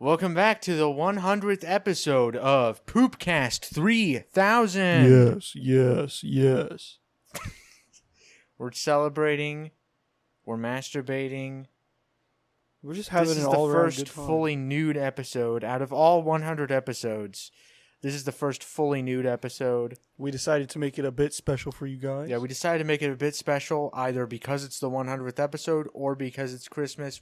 Welcome back to the 100th episode of Poopcast 3000. Yes. We're celebrating. We're masturbating. We're just having This is an the all-around first good time. fully nude episode out of all 100 episodes. This is the first fully nude episode. We decided to make it a bit special for you guys. Yeah, we decided to make it a bit special, either because it's the 100th episode or because it's Christmas.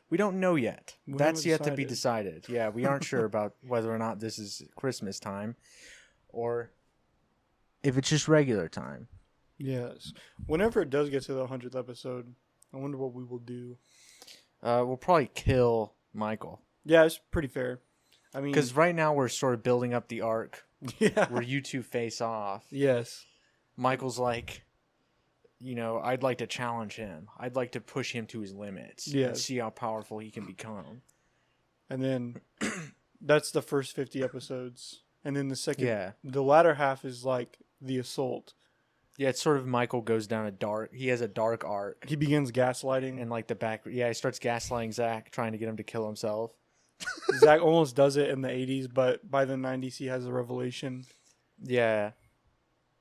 We don't know yet. That's yet to be decided. Yeah, we aren't sure about whether or not this is Christmas time or if it's just regular time. Yes. Whenever it does get to the 100th episode, I wonder what we will do. We'll probably kill Michael. Yeah, it's pretty fair. I mean, because right now we're sort of building up the arc yeah, where you two face off. Yes. Michael's like, I'd like to challenge him. I'd like to push him to his limits. Yeah. And see how powerful he can become. And then that's the first 50 episodes. And then the latter half is like the assault. Yeah, it's sort of Michael goes down he has a dark arc. He begins gaslighting. And like he starts gaslighting Zach, trying to get him to kill himself. Zach almost does it in the 80s, but by the 90s he has a revelation. Yeah.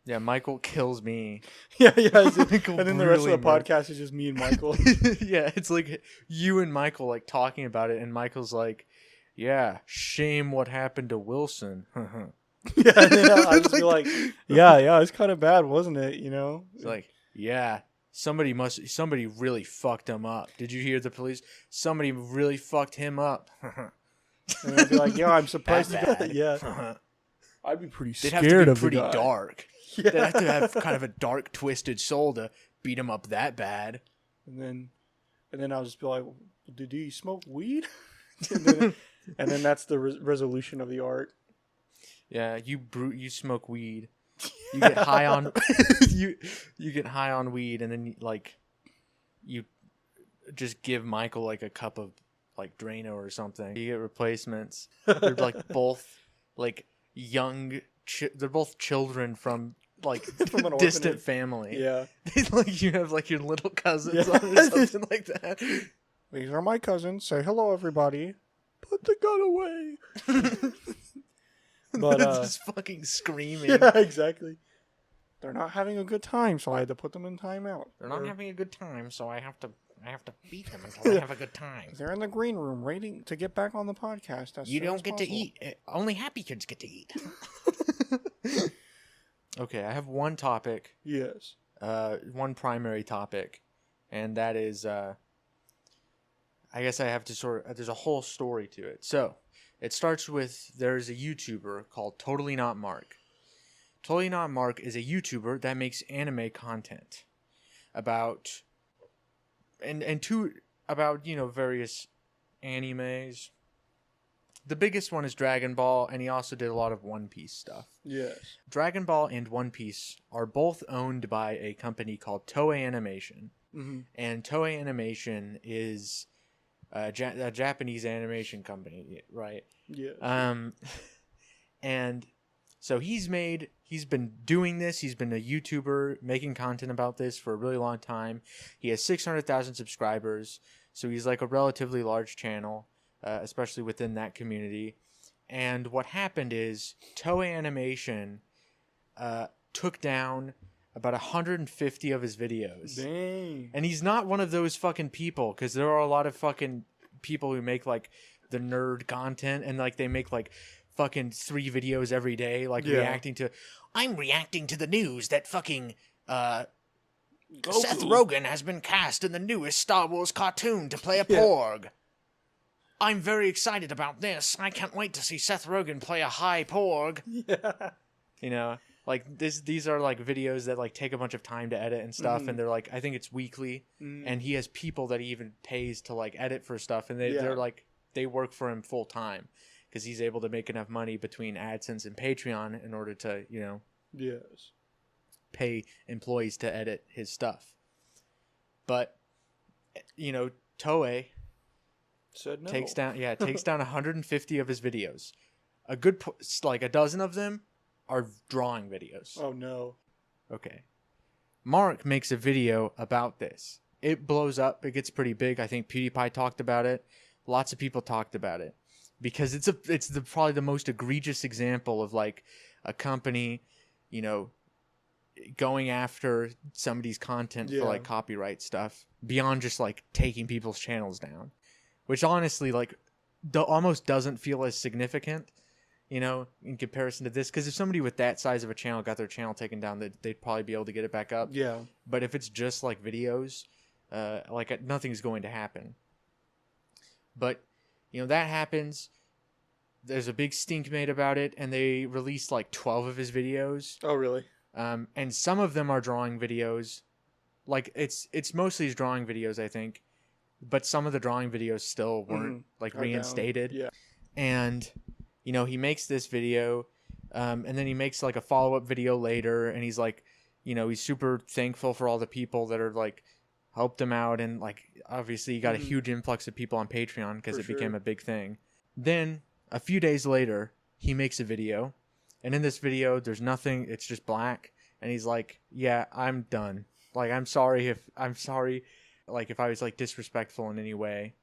Yeah, Michael kills me. Yeah. And then the rest of the podcast is just me and Michael. Yeah, it's like you and Michael like talking about it, and Michael's like, yeah, shame what happened to Wilson. Yeah, I just be like, yeah, it's kind of bad, wasn't it? It's like, yeah, somebody really fucked him up. Did you hear the police? Somebody really fucked him up. And I'd be like, yeah, I'm surprised. Yeah, I'd be pretty scared of the guy. Pretty dark. Yeah. They'd have to have kind of a dark, twisted soul to beat him up that bad. And then I'll just be like, did he smoke weed? and then that's the resolution of the arc. Yeah, you smoke weed. You get high on you get high on weed, and then you just give Michael like a cup of like Drano or something. You get replacements. They're like both like young. They're both children from like from an distant orphanage. Family. Yeah, like you have like your little cousins or something like that. These are my cousins. Say hello, everybody. Put the gun away. But just fucking screaming. Yeah, exactly. They're not having a good time, so I had to put them in timeout. They're not having a good time, so I have to beat them until they have a good time. They're in the green room waiting to get back on the podcast. You don't get to eat. Only happy kids get to eat. Okay, I have one topic. Yes. One primary topic, and that is, I guess I have to there's a whole story to it. So, it starts with, there's a YouTuber called Totally Not Mark. Totally Not Mark is a YouTuber that makes anime content about various animes. The biggest one is Dragon Ball, and he also did a lot of One Piece stuff. Yes. Dragon Ball and One Piece are both owned by a company called Toei Animation. Mm-hmm. And Toei Animation is a Japanese animation company, right? Yeah. And so he's been doing this. He's been a YouTuber making content about this for a really long time. He has 600,000 subscribers, so he's like a relatively large channel, especially within that community. And what happened is Toei Animation took down about 150 of his videos. Dang. And he's not one of those fucking people, because there are a lot of fucking people who make like the nerd content, and like they make like fucking 3 videos every day, like I'm reacting to the news that fucking Seth Rogen has been cast in the newest Star Wars cartoon to play a Porg. I'm very excited about this. I can't wait to see Seth Rogen play a high Porg. Yeah. Like these are like videos that like take a bunch of time to edit and stuff, and they're like, I think it's weekly, and he has people that he even pays to like edit for stuff, and they're like, they work for him full time because he's able to make enough money between AdSense and Patreon in order to Yes. pay employees to edit his stuff. But Toei said no. takes down 150 of his videos. A good like a dozen of them are drawing videos. Oh no. Okay. Mark makes a video about this. It blows up. It gets pretty big. I think PewDiePie talked about it. lots of people talked about it because it's probably the most egregious example of like a company, you know, going after somebody's content for like copyright stuff beyond just like taking people's channels down, which honestly like almost doesn't feel as significant, you know, in comparison to this. Because if somebody with that size of a channel got their channel taken down, they'd probably be able to get it back up. Yeah. But if it's just like videos, like nothing's going to happen. But, you know, that happens. There's a big stink made about it, and they released like 12 of his videos. Oh, really? And some of them are drawing videos. Like it's mostly his drawing videos, I think. But some of the drawing videos still weren't like reinstated. Down. Yeah. And, you know, he makes this video, and then he makes like a follow-up video later, and he's like, you know, he's super thankful for all the people that are like helped him out, and like obviously he got a huge influx of people on Patreon because it became a big thing. Then a few days later, he makes a video, and in this video there's nothing, it's just black, and he's like, yeah, I'm done. Like I'm sorry like if I was like disrespectful in any way.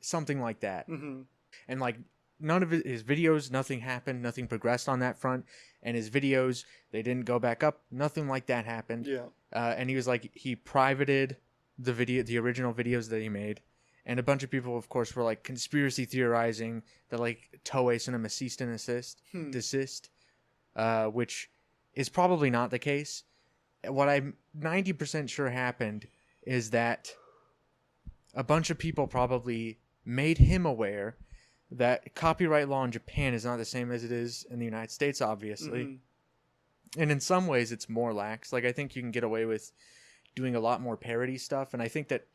Something like that. Mm-hmm. And like none of his videos, nothing happened, nothing progressed on that front, and his videos, they didn't go back up, nothing like that happened. Yeah. And he was like, he privated the original videos that he made, and a bunch of people, of course, were like conspiracy theorizing that like Toei sent him a cease and desist, which is probably not the case. What I'm 90% sure happened is that a bunch of people probably made him aware that copyright law in Japan is not the same as it is in the United States, obviously. Mm-hmm. And in some ways it's more lax. Like I think you can get away with doing a lot more parody stuff, and I think that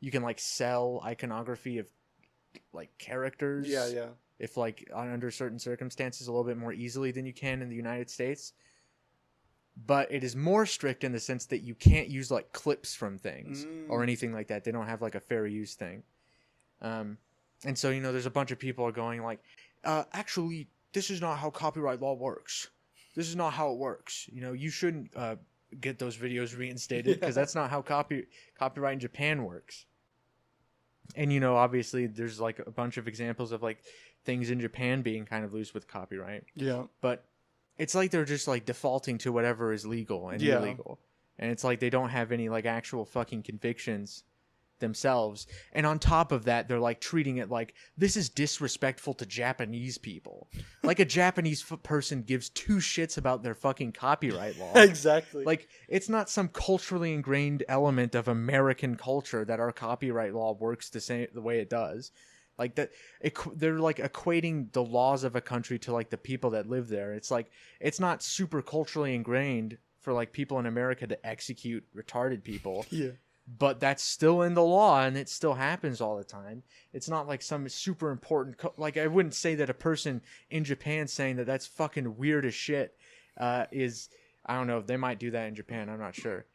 you can like sell iconography of like characters. Yeah. If like under certain circumstances a little bit more easily than you can in the United States. But it is more strict in the sense that you can't use like clips from things or anything like that. They don't have like a fair use thing. And so, you know, there's a bunch of people are going like, actually, this is not how copyright law works. This is not how it works. You know, you shouldn't get those videos reinstated because that's not how copyright in Japan works. And, you know, obviously there's like a bunch of examples of like things in Japan being kind of loose with copyright. Yeah. But it's like they're just like defaulting to whatever is legal and illegal. And it's like they don't have any like actual fucking convictions themselves. And on top of that, they're like treating it like this is disrespectful to Japanese people. Like a Japanese person gives two shits about their fucking copyright law. Exactly. Like it's not some culturally ingrained element of American culture that our copyright law works the way it does. Like that, they're like equating the laws of a country to like the people that live there. It's like it's not super culturally ingrained for like people in America to execute retarded people. Yeah. But that's still in the law, and it still happens all the time. It's not like some super important. Like I wouldn't say that a person in Japan saying that that's fucking weird as shit is. I don't know. They might do that in Japan. I'm not sure.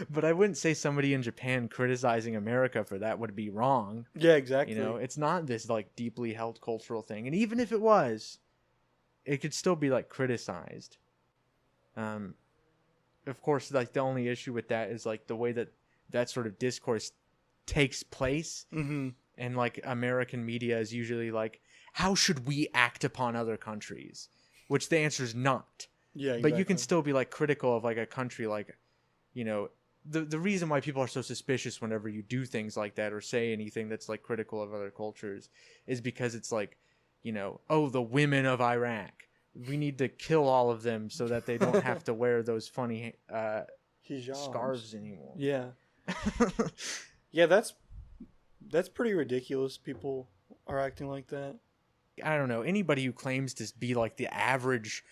But I wouldn't say somebody in Japan criticizing America for that would be wrong. Yeah, exactly. You know, it's not this like deeply held cultural thing. And even if it was, it could still be like criticized. Of course, like the only issue with that is like the way that sort of discourse takes place. Mm-hmm. And like American media is usually like, how should we act upon other countries? Which the answer is not. Yeah, exactly. But you can still be like critical of like a country like, you know, the reason why people are so suspicious whenever you do things like that or say anything that's like critical of other cultures is because it's like, you know, oh, the women of Iraq, we need to kill all of them so that they don't have to wear those funny scarves anymore. Yeah. Yeah, that's pretty ridiculous. People are acting like that. I don't know, anybody who claims to be like the average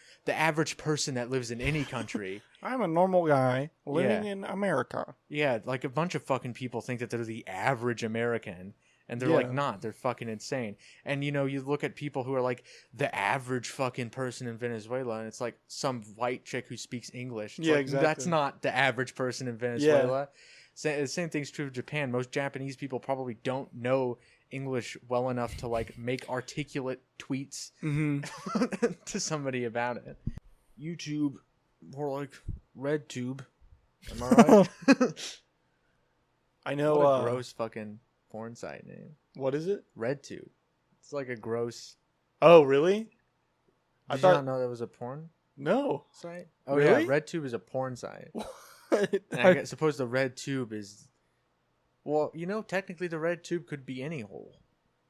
person that lives in any country. I'm a normal guy living in America. Yeah, like a bunch of fucking people think that they're the average American, and they're like not. They're fucking insane. And you know, you look at people who are like the average fucking person in Venezuela, and it's like some white chick who speaks English. It's like, exactly. That's not the average person in Venezuela. The same thing's true of Japan. Most Japanese people probably don't know English well enough to like make articulate tweets to somebody about it. YouTube, more like RedTube. Am I right? I know. What a gross fucking porn site name. What is it? RedTube. It's like a gross. Oh, really? Did you not know that was a porn No. site? Oh, really? yeah. RedTube is a porn site. What? And I suppose the RedTube is. Well, technically the RedTube could be any hole.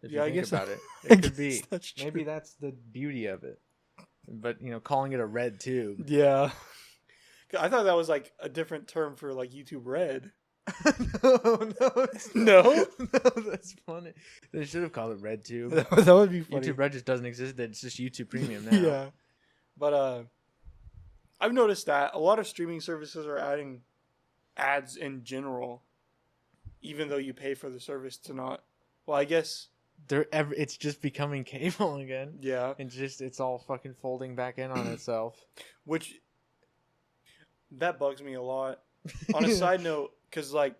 If you think about it. It could be. Maybe that's the beauty of it. But, calling it a red tube. Yeah. I thought that was like a different term for like YouTube Red. No, no, that's funny. They should have called it RedTube. That would be funny. YouTube Red just doesn't exist. It's just YouTube Premium now. Yeah, but I've noticed that a lot of streaming services are adding ads in general, even though you pay for the service to not. Well, I guess it's just becoming cable again. Yeah, and it's all fucking folding back in on itself. Which that bugs me a lot. On a side note. Because, like,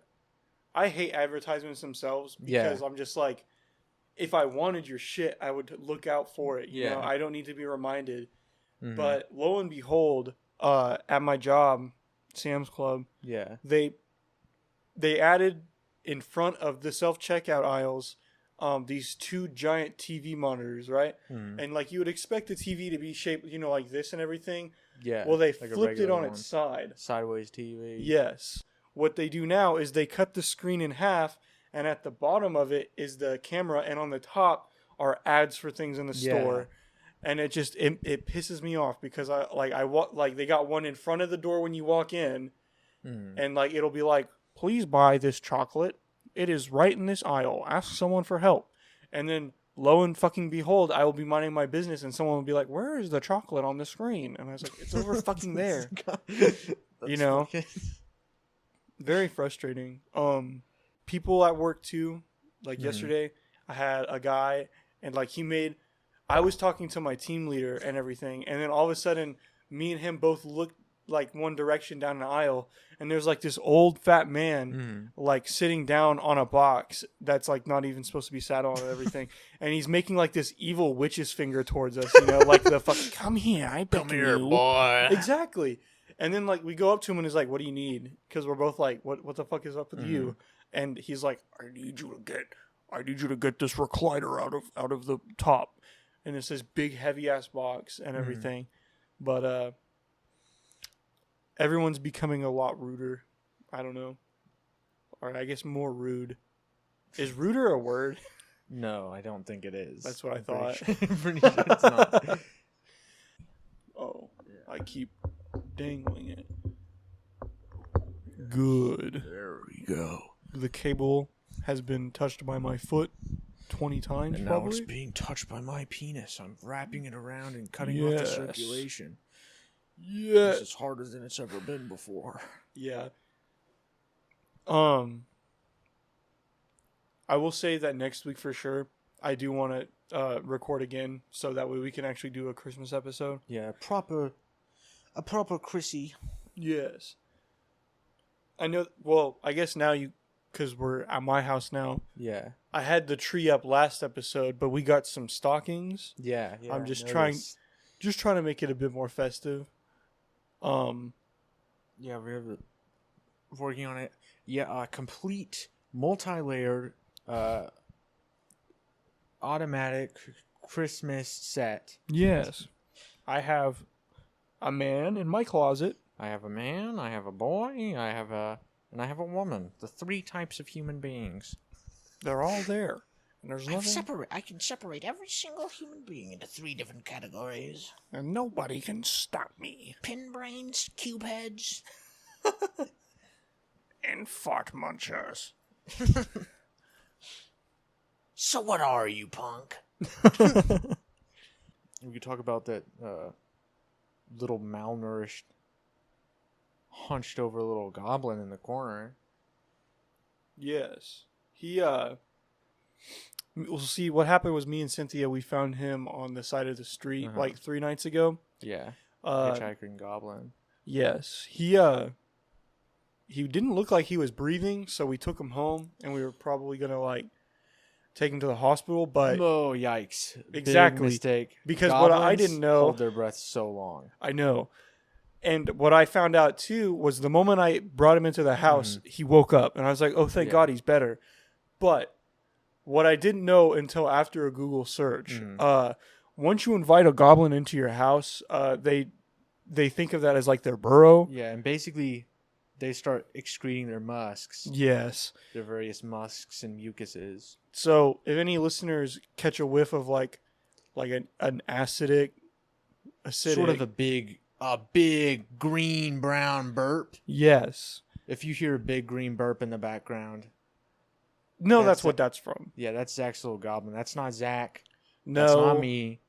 I hate advertisements themselves because I'm just like, if I wanted your shit, I would look out for it. You know, I don't need to be reminded. Mm-hmm. But lo and behold, at my job, Sam's Club, they added in front of the self-checkout aisles these 2 giant TV monitors, right? Mm-hmm. And, like, you would expect the TV to be shaped, like this and everything. Yeah. Well, they like flipped it on its side. Sideways TV. Yes. What they do now is they cut the screen in half, and at the bottom of it is the camera, and on the top are ads for things in the store. And it just it pisses me off because they got one in front of the door when you walk in, and like it'll be like, please buy this chocolate. It is right in this aisle. Ask someone for help. And then lo and fucking behold, I will be minding my business, and someone will be like, where is the chocolate on the screen? And I was like, it's over fucking there. Very frustrating. People at work too. Like yesterday, I had a guy, and like I was talking to my team leader and everything, and then all of a sudden, me and him both looked like one direction down an aisle, and there's like this old fat man like sitting down on a box that's like not even supposed to be sat on and everything, and he's making like this evil witch's finger towards us, like the fuck, come here, I beckon you. Come here, boy. Exactly. And then, like, we go up to him and he's like, what do you need? Because we're both like, what the fuck is up with you? And he's like, I need you to get this recliner out of the top. And it's this big, heavy-ass box and everything. But everyone's becoming a lot ruder. I don't know. Or I guess more rude. Is ruder a word? No, I don't think it is. That's what I thought. Pretty sure it's not. Oh, I keep dangling it. Good. There we go. The cable has been touched by my foot 20 times, and probably. Now it's being touched by my penis. I'm wrapping it around and cutting off the circulation. Yes. This is harder than it's ever been before. Yeah. I will say that next week for sure, I do want to record again, so that way we can actually do a Christmas episode. Yeah, a proper Chrissy. Yes. I know. Well, I guess now because we're at my house now. Yeah. I had the tree up last episode, but we got some stockings. Yeah. I'm just trying to make it a bit more festive. Yeah, we're working on it. Yeah, a complete multi-layered automatic Christmas set. Yes. I have a man in my closet. I have a man, I have a boy, and I have a woman. The 3 types of human beings. They're all there. And there's nothing. I can separate every single human being into 3 different categories. And nobody can stop me. Pin brains, cube heads, and fart munchers. So what are you, punk? We could talk about that little malnourished, hunched over little goblin in the corner. Yes. We'll see, what happened was me and Cynthia, we found him on the side of the street like 3 nights ago. Yeah. Hitchhiking goblin. Yes. He didn't look like he was breathing, so we took him home, and we were probably going to like take him to the hospital, but oh, yikes. Exactly. Big mistake. Because Goblins what I didn't know, hold their breath so long. I know. And what I found out too was the moment I brought him into the house, he woke up, and I was like, "Oh, thank God he's better." But what I didn't know until after a Google search, Mhm. once you invite a goblin into your house, they think of that as like their burrow. Yeah, and basically they start excreting their musks, Yes. their various musks and mucuses. So if any listeners catch a whiff of like an acidic, Sort of acidic, a big green brown burp. yes. If you hear a big green burp in the background, No, that's what that's from. yeah, that's Zach's little goblin. That's not Zach. That's not No, me.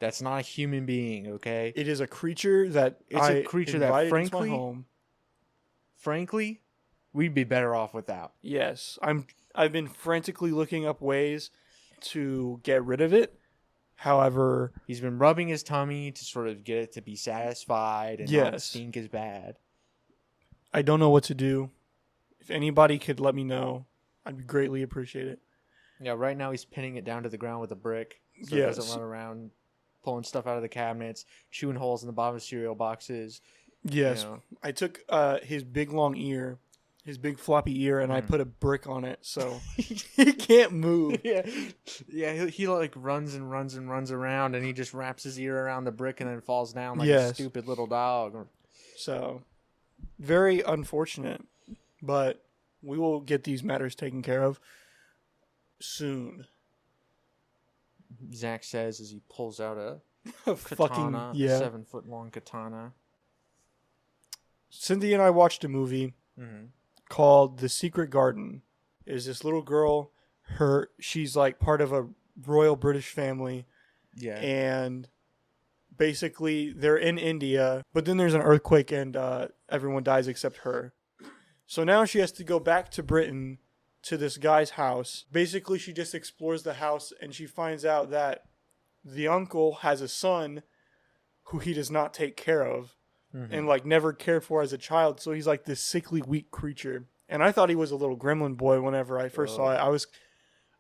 That's not a human being, okay? it is a creature that It's a I creature that, invited into my home. frankly, we'd be better off without. Yes, I've been frantically looking up ways to get rid of it. However, He's been rubbing his tummy to sort of get it to be satisfied and not yes, stink as bad. I don't know what to do. If anybody could let me know, I'd greatly appreciate it. Yeah, right now he's pinning it down to the ground with a brick so it Yes. doesn't run around pulling stuff out of the cabinets, chewing holes in the bottom of cereal boxes. Yes, You know. I took his big long ear, his big floppy ear, and I put a brick on it so he can't move. Yeah. He like runs and runs and runs around, and he just wraps his ear around the brick and then falls down like a Yes. stupid little dog. So, very unfortunate, but we will get these matters taken care of soon. Zach says as he pulls out a Fucking katana, yeah. 7-foot long katana. Cynthia and I watched a movie Mm-hmm. called The Secret Garden. Is this little girl? She's like part of a royal British family, Yeah. and basically they're in India, but then there's an earthquake and everyone dies except her. So now she has to go back to Britain to this guy's house. Basically, she just explores the house and she finds out that the uncle has a son who he does not take care of and like never cared for as a child. So he's like this sickly, weak creature. And I thought he was a little gremlin boy whenever I first saw it.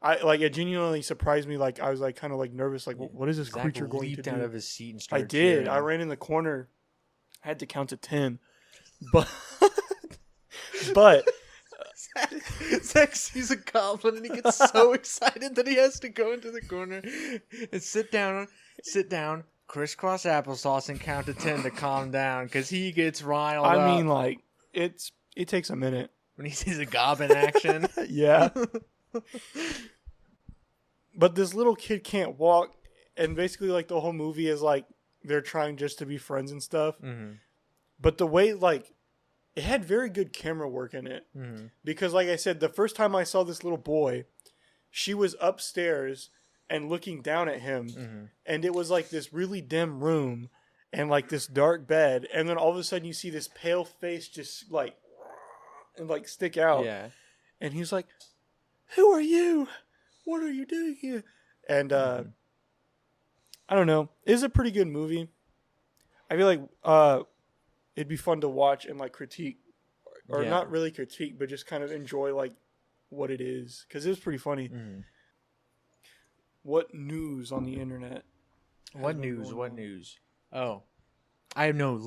It genuinely surprised me. Like I was like kind of like nervous. Like what is this Zach creature going to leaped do? out of his seat and I started did. cheering. I ran in the corner. I had to count to 10. But but Zach sees a goblin and he gets so excited that he has to go into the corner and sit down, crisscross applesauce, and count to 10 to calm down because he gets riled up. I mean, like it takes a minute when he sees a goblin action. Yeah. But this little kid can't walk, and basically like the whole movie is like they're trying just to be friends and stuff. Mm-hmm. But the way like it had very good camera work in it. Mm-hmm. Because like I said, the first time I saw this little boy, she was upstairs and looking down at him, and it was like this really dim room and like this dark bed, and then all of a sudden you see this pale face just like stick out. Yeah. And he's like, "Who are you? What are you doing here?" And I don't know. It's a pretty good movie. I feel like it'd be fun to watch and like critique, or not really critique, but just kind of enjoy like what it is, because it was pretty funny. What news on the internet? What news? Oh, I know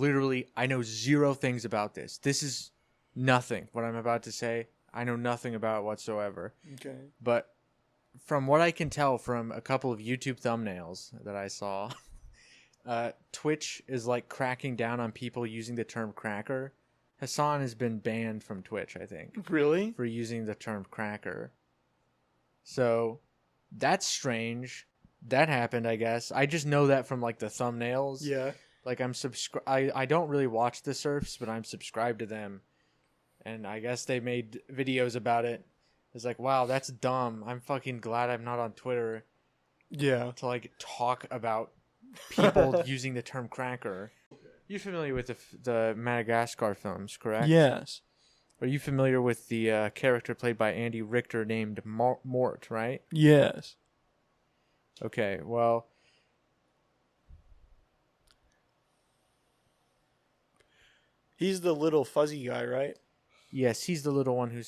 zero things about this. This is nothing. What I'm about to say, I know nothing about whatsoever. Okay. But from what I can tell from a couple of YouTube thumbnails that I saw, Twitch is like cracking down on people using the term cracker. Hassan has been banned from Twitch, I think. Really? For using the term cracker. So that's strange. That happened, I guess. I just know that from like the thumbnails. Yeah. Like I don't really watch the surfs, but I'm subscribed to them. And I guess they made videos about it. It's like, wow, that's dumb. I'm fucking glad I'm not on Twitter. Yeah. To like talk about people using the term cracker. You're familiar with the Madagascar films, correct? Yes. Are you familiar with the character played by Andy Richter named Mort, right? Yes. Okay, well... He's the little fuzzy guy, right? Yes, he's the little one who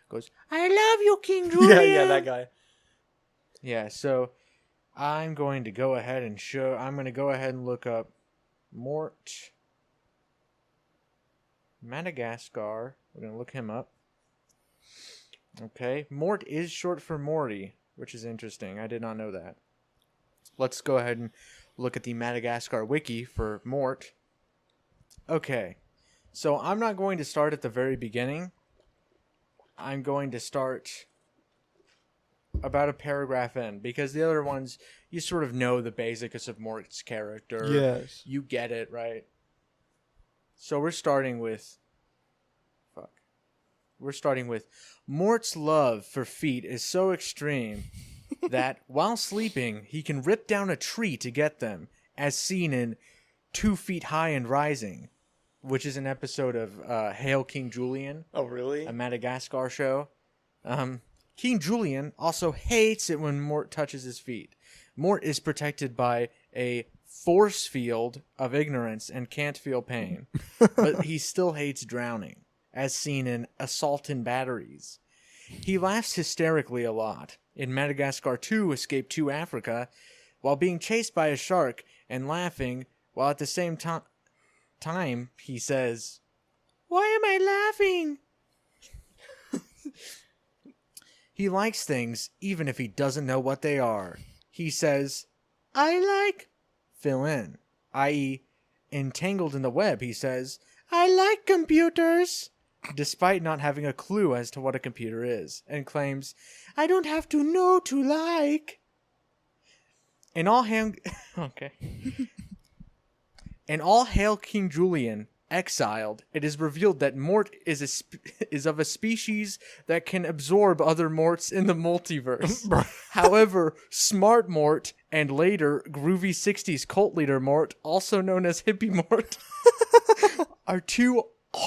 goes, "I love you, King Julian." Yeah, that guy. Yeah, so I'm going to go ahead and look up Mort Madagascar. We're going to look him up. Okay, Mort is short for Morty. which is interesting. I did not know that. Let's go ahead and look at the Madagascar wiki for Mort. Okay, so I'm not going to start at the very beginning. I'm going to start about a paragraph in, because the other ones, you sort of know the basics of Mort's character. Yes. You get it, right? So we're starting with... We're starting with Mort's love for feet is so extreme that while sleeping, he can rip down a tree to get them, as seen in 2 Feet High and Rising, which is an episode of Hail King Julian. Oh, really? A Madagascar show. King Julian also hates it when Mort touches his feet. Mort is protected by a force field of ignorance and can't feel pain, but he still hates drowning, as seen in Assault and Batteries. He laughs hysterically a lot. In Madagascar 2, Escape to Africa, while being chased by a shark and laughing, while at the same time he says, "Why am I laughing?" He likes things even if he doesn't know what they are. He says, "I like..." fill in, i.e., entangled in the web, he says, "I like computers," despite not having a clue as to what a computer is, and claims, "I don't have to know to like." In all hail... Okay. In All Hail King Julian, Exiled, it is revealed that Mort is of a species that can absorb other Morts in the multiverse. However, Smart Mort and later Groovy 60s cult leader Mort, also known as Hippie Mort, are 2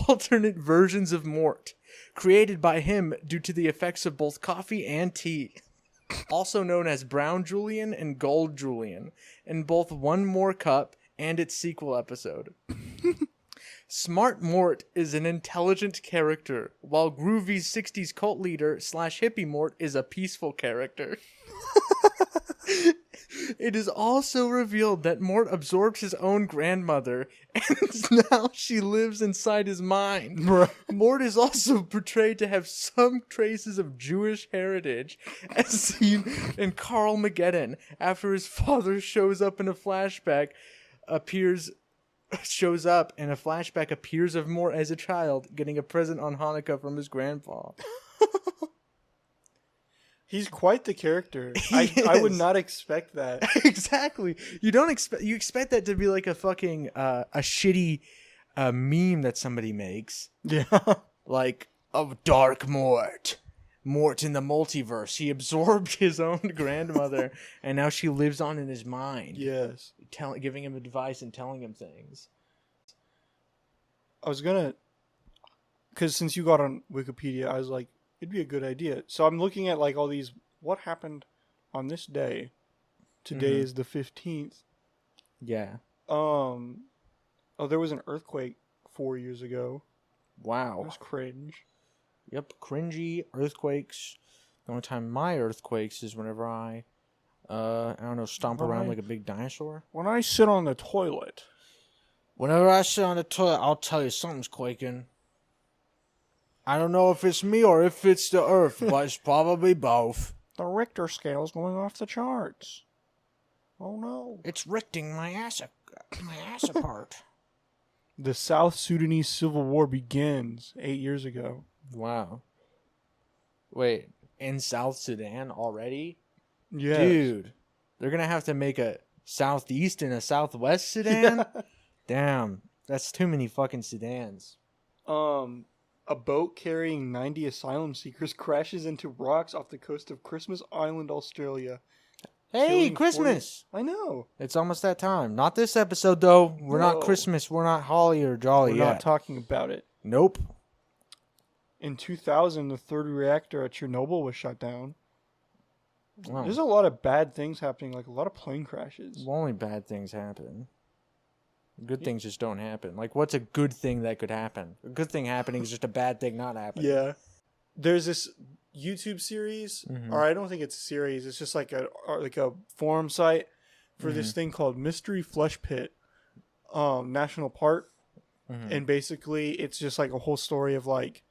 alternate versions of Mort, created by him due to the effects of both coffee and tea. Also known as Brown Julian and Gold Julian, in both One More Cup and its sequel episode. Smart Mort is an intelligent character, while Groovy's 60s cult leader / hippie Mort is a peaceful character. It is also revealed that Mort absorbed his own grandmother, and now she lives inside his mind. Mort is also portrayed to have some traces of Jewish heritage, as seen in Carl-Mageddon, after his father shows up in a flashback, appears of Mort as a child getting a present on Hanukkah from his grandpa. He's quite the character. I would not expect that. Exactly. You expect that to be like a fucking a shitty meme that somebody makes. Yeah. Like, of Dark Mort. Mort in the multiverse. He absorbed his own grandmother and now she lives on in his mind. Yes. Giving him advice and telling him things. I was gonna, because since you got on Wikipedia, I was like, it'd be a good idea. So I'm looking at like all these, what happened on this day? Today is the 15th. Yeah. Oh, there was an earthquake 4 years ago. Wow. That was cringe. Yep, cringy earthquakes. The only time my earthquakes is whenever I don't know, stomp around like a big dinosaur. When I sit on the toilet. Whenever I sit on the toilet, I'll tell you something's quaking. I don't know if it's me or if it's the earth, but it's probably both. The Richter scale's going off the charts. Oh no. It's ricting my ass apart. The South Sudanese Civil War begins 8 years ago. Wow. Wait, in South Sudan already? Yes. Dude, they're going to have to make a Southeast and a Southwest Sudan? Yeah. Damn, that's too many fucking Sudans. A boat carrying 90 asylum seekers crashes into rocks off the coast of Christmas Island, Australia. Hey, Christmas! 40... I know. It's almost that time. Not this episode, though. We're not Christmas. We're not holly or jolly yet. We're not talking about it. Nope. In 2000, the third reactor at Chernobyl was shut down. Wow. There's a lot of bad things happening, like a lot of plane crashes. Well, only bad things happen. Good things just don't happen. Like, what's a good thing that could happen? A good thing happening is just a bad thing not happening. Yeah. There's this YouTube series, or I don't think it's a series. It's just like a forum site for this thing called Mystery Flush Pit National Park. And basically, it's just like a whole story of like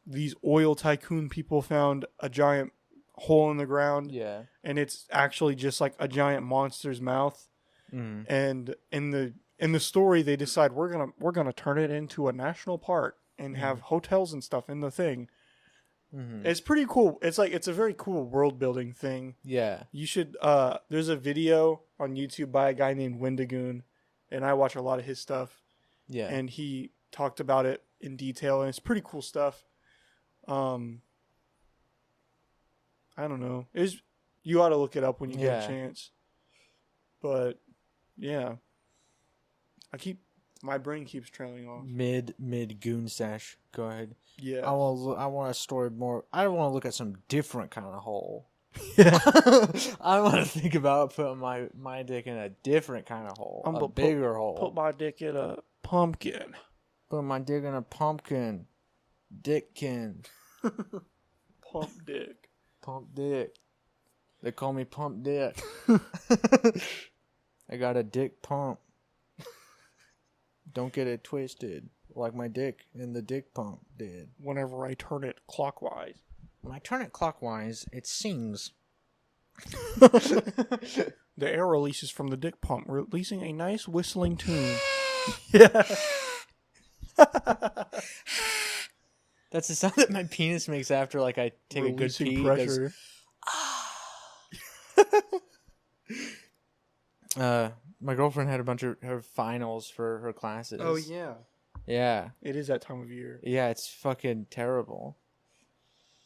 these oil tycoon people found a giant hole in the ground. Yeah. And it's actually just like a giant monster's mouth. Mm. And in the story, they decide we're gonna turn it into a national park and have hotels and stuff in the thing. Mm-hmm. It's pretty cool. It's a very cool world building thing. Yeah. You should. There's a video on YouTube by a guy named Wendigoon, and I watch a lot of his stuff. Yeah. And he talked about it in detail, and it's pretty cool stuff. I don't know. You ought to look it up when you get a chance. But yeah, my brain keeps trailing off. Mid goon stash. Go ahead. Yeah. I want to store more. I want to look at some different kind of hole. Yeah. I want to think about putting my dick in a different kind of hole. A bigger hole. Put my dick in a pumpkin. Put my dick in a pumpkin. Dickkin. Pump dick. Pump dick. They call me Pump Dick. I got a dick pump. Don't get it twisted like my dick in the dick pump did. Whenever I turn it clockwise. When I turn it clockwise, it sings. The air releases from the dick pump, releasing a nice whistling tune. Yeah. That's the sound that my penis makes after like I take releasing a good pee. Pressure. My girlfriend had a bunch of her finals for her classes. Oh yeah. Yeah. It is that time of year. Yeah, it's fucking terrible.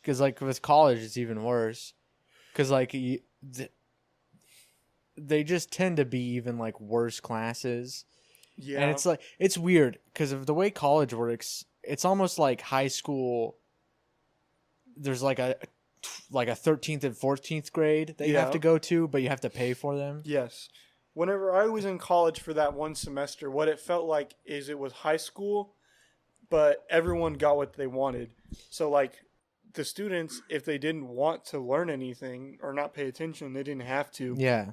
Because like with college, it's even worse. Because like they just tend to be even like worse classes. Yeah. And it's like it's weird because of the way college works. It's almost like high school. There's like a 13th and 14th grade that you have to go to, but you have to pay for them. Yes. Whenever I was in college for that one semester, what it felt like is it was high school, but everyone got what they wanted. So like the students, if they didn't want to learn anything or not pay attention, they didn't have to. Yeah.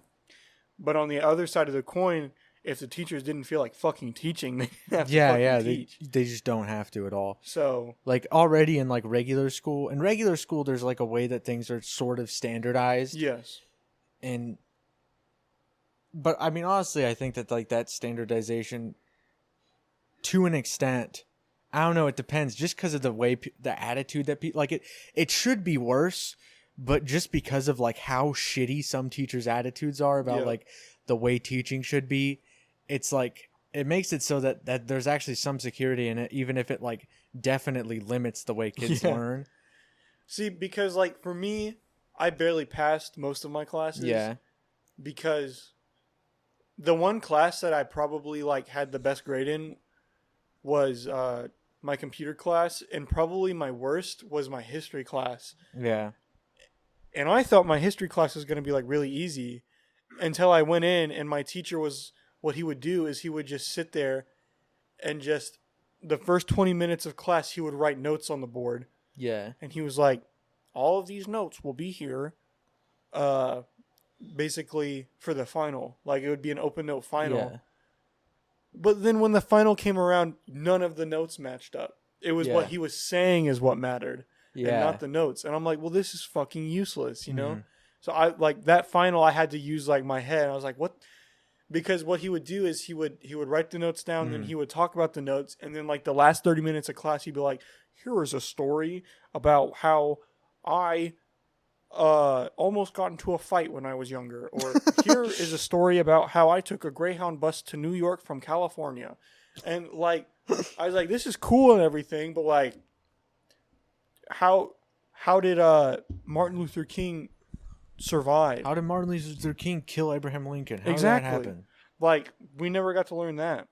But on the other side of the coin, if the teachers didn't feel like fucking teaching, they didn't have to teach. They just don't have to at all. So like already in like regular school, there's like a way that things are sort of standardized. Yes. But I mean, honestly, I think that like that standardization, to an extent, I don't know. It depends, just because of the way the attitude that people like it should be worse, but just because of like how shitty some teachers' attitudes are about like the way teaching should be, it's like it makes it so that there's actually some security in it, even if it like definitely limits the way kids learn. See, because like for me, I barely passed most of my classes. Yeah. Because the one class that I probably like had the best grade in was my computer class, and probably my worst was my history class. Yeah. And I thought my history class was going to be like really easy until I went in, and my teacher what he would do is he would just sit there and just the first 20 minutes of class, he would write notes on the board. Yeah. And he was like, all of these notes will be here. Basically for the final. Like it would be an open note final. Yeah. But then when the final came around, none of the notes matched up. It was what he was saying is what mattered. And not the notes. And I'm like, well, this is fucking useless, you know? So I like that final I had to use like my head. I was like, what? Because what he would do is he would write the notes down, then he would talk about the notes, and then like the last 30 minutes of class he'd be like, here is a story about how I almost got into a fight when I was younger. Or here is a story about how I took a Greyhound bus to New York from California. And like, I was like, this is cool and everything, but like, how did Martin Luther King survive? How did Martin Luther King kill Abraham Lincoln? How did that happen? Like, we never got to learn that.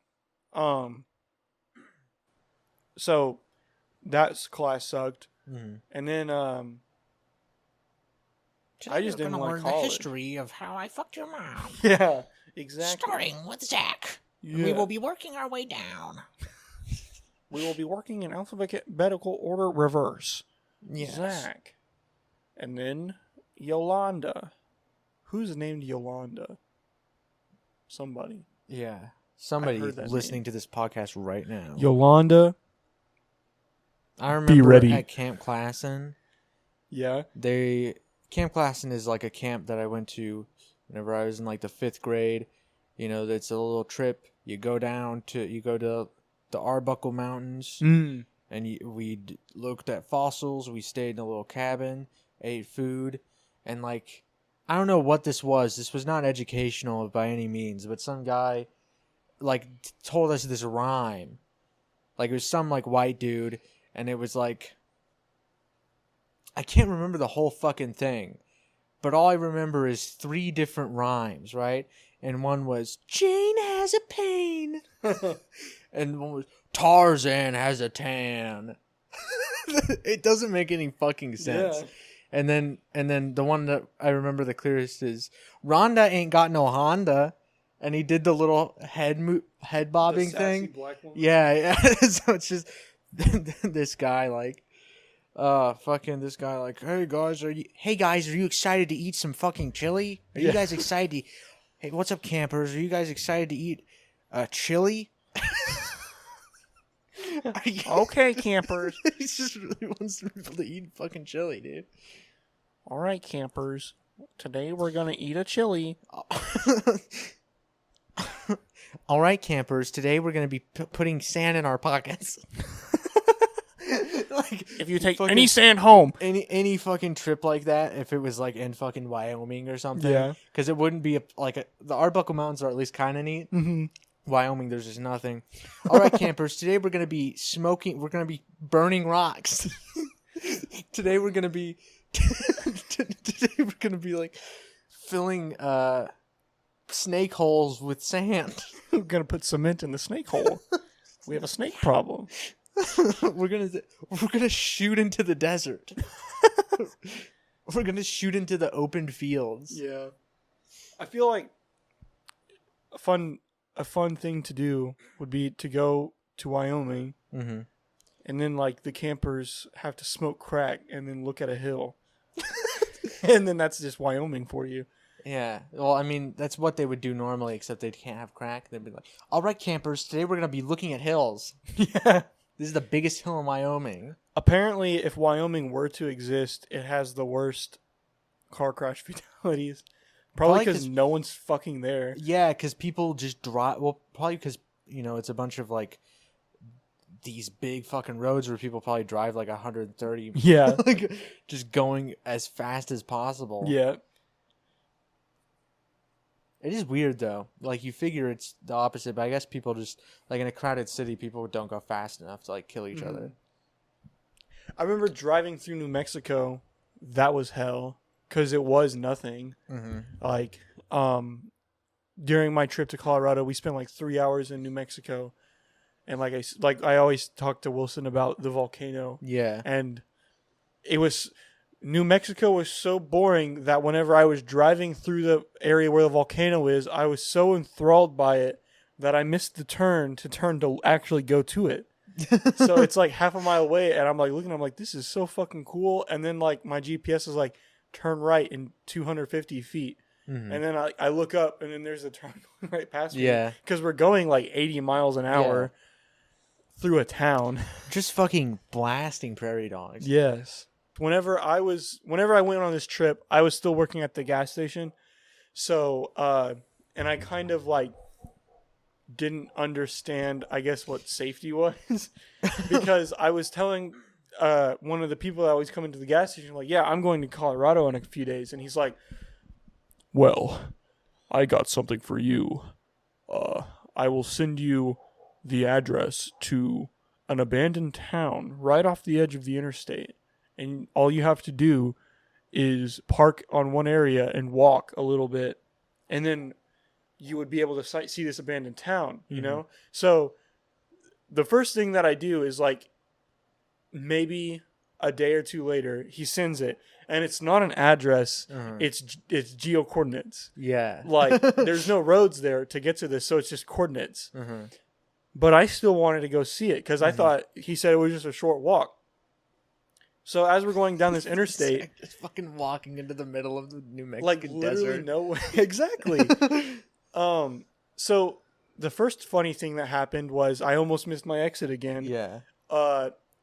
So that class sucked. And then Today I just didn't like learn college. The history of how I fucked your mom. Yeah, exactly. Starting with Zach. Yeah. We will be working our way down. We will be working in alphabetical order reverse. Yes. Zach. And then Yolanda. Who's named Yolanda? Somebody. Yeah. Somebody listening to this podcast right now. Yolanda. I remember Be ready. at Camp Klassen. Yeah. Camp Klassen is like a camp that I went to whenever I was in like the 5th grade. You know, it's a little trip. You go to the Arbuckle Mountains, and we looked at fossils. We stayed in a little cabin, ate food, and like, I don't know what this was. This was not educational by any means, but some guy like told us this rhyme. Like, it was some like white dude, and it was like, I can't remember the whole fucking thing, but all I remember is 3 different rhymes, right? And one was, Jane has a pain. And one was, Tarzan has a tan. It doesn't make any fucking sense. Yeah. And then the one that I remember the clearest is, Rhonda ain't got no Honda. And he did the little head bobbing thing. Black woman. Yeah. So it's just this guy like, this guy like, hey guys, are you excited to eat some fucking chili? Are you guys excited to, hey, what's up, campers? Are you guys excited to eat chili? Okay, campers. He just really wants people to eat fucking chili, dude. All right, campers. Today we're gonna eat a chili. All right, campers. Today we're gonna be putting sand in our pockets. Like, if you take any sand home, any fucking trip like that, if it was like in fucking Wyoming or something, yeah, because it wouldn't be the Arbuckle Mountains are at least kind of neat. Mm-hmm. Wyoming, there's just nothing. All right, campers. Today we're gonna be smoking. We're gonna be burning rocks. Today we're gonna be. Today we're gonna be like filling snake holes with sand. We're gonna put cement in the snake hole. We have a snake problem. We're gonna shoot into the desert. We're gonna shoot into the open fields. Yeah, I feel like a fun thing to do would be to go to Wyoming, and then like the campers have to smoke crack and then look at a hill, and then that's just Wyoming for you. Yeah, well, I mean, that's what they would do normally, except they can't have crack. They'd be like, all right, campers, today we're gonna be looking at hills. Yeah. This is the biggest hill in Wyoming. Apparently, if Wyoming were to exist, it has the worst car crash fatalities. Probably because no one's fucking there. Yeah, because people just drive. Well, probably because, it's a bunch of, like, these big fucking roads where people probably drive, like, 130. Yeah. Like, just going as fast as possible. Yeah. It is weird, though. Like, you figure it's the opposite, but I guess people just, like, in a crowded city, people don't go fast enough to, like, kill each other. I remember driving through New Mexico. That was hell, because it was nothing. Mm-hmm. Like, during my trip to Colorado, we spent, like, 3 hours in New Mexico. And, I always talk to Wilson about the volcano. Yeah. And it was... New Mexico was so boring that whenever I was driving through the area where the volcano is, I was so enthralled by it that I missed the turn to actually go to it. So it's like half a mile away, and I'm like looking, I'm like, this is so fucking cool. And then like my GPS is like, turn right in 250 feet. Mm-hmm. And then I look up, and then there's a turn right past me. Yeah. Because we're going like 80 miles an hour through a town. Just fucking blasting prairie dogs. Yes. Whenever I went on this trip, I was still working at the gas station. So, and I kind of like didn't understand, I guess, what safety was because I was telling one of the people that always come into the gas station, like, yeah, I'm going to Colorado in a few days. And he's like, well, I got something for you. I will send you the address to an abandoned town right off the edge of the interstate. And all you have to do is park on one area and walk a little bit. And then you would be able to see this abandoned town, you know? So the first thing that I do is like maybe a day or two later, he sends it. And it's not an address. It's geo coordinates. Yeah. Like there's no roads there to get to this. So it's just coordinates. But I still wanted to go see it because I thought he said it was just a short walk. So as we're going down this interstate, just fucking walking into the middle of the New Mexican like literally desert. No way. Exactly. So the first funny thing that happened was I almost missed my exit again. Yeah.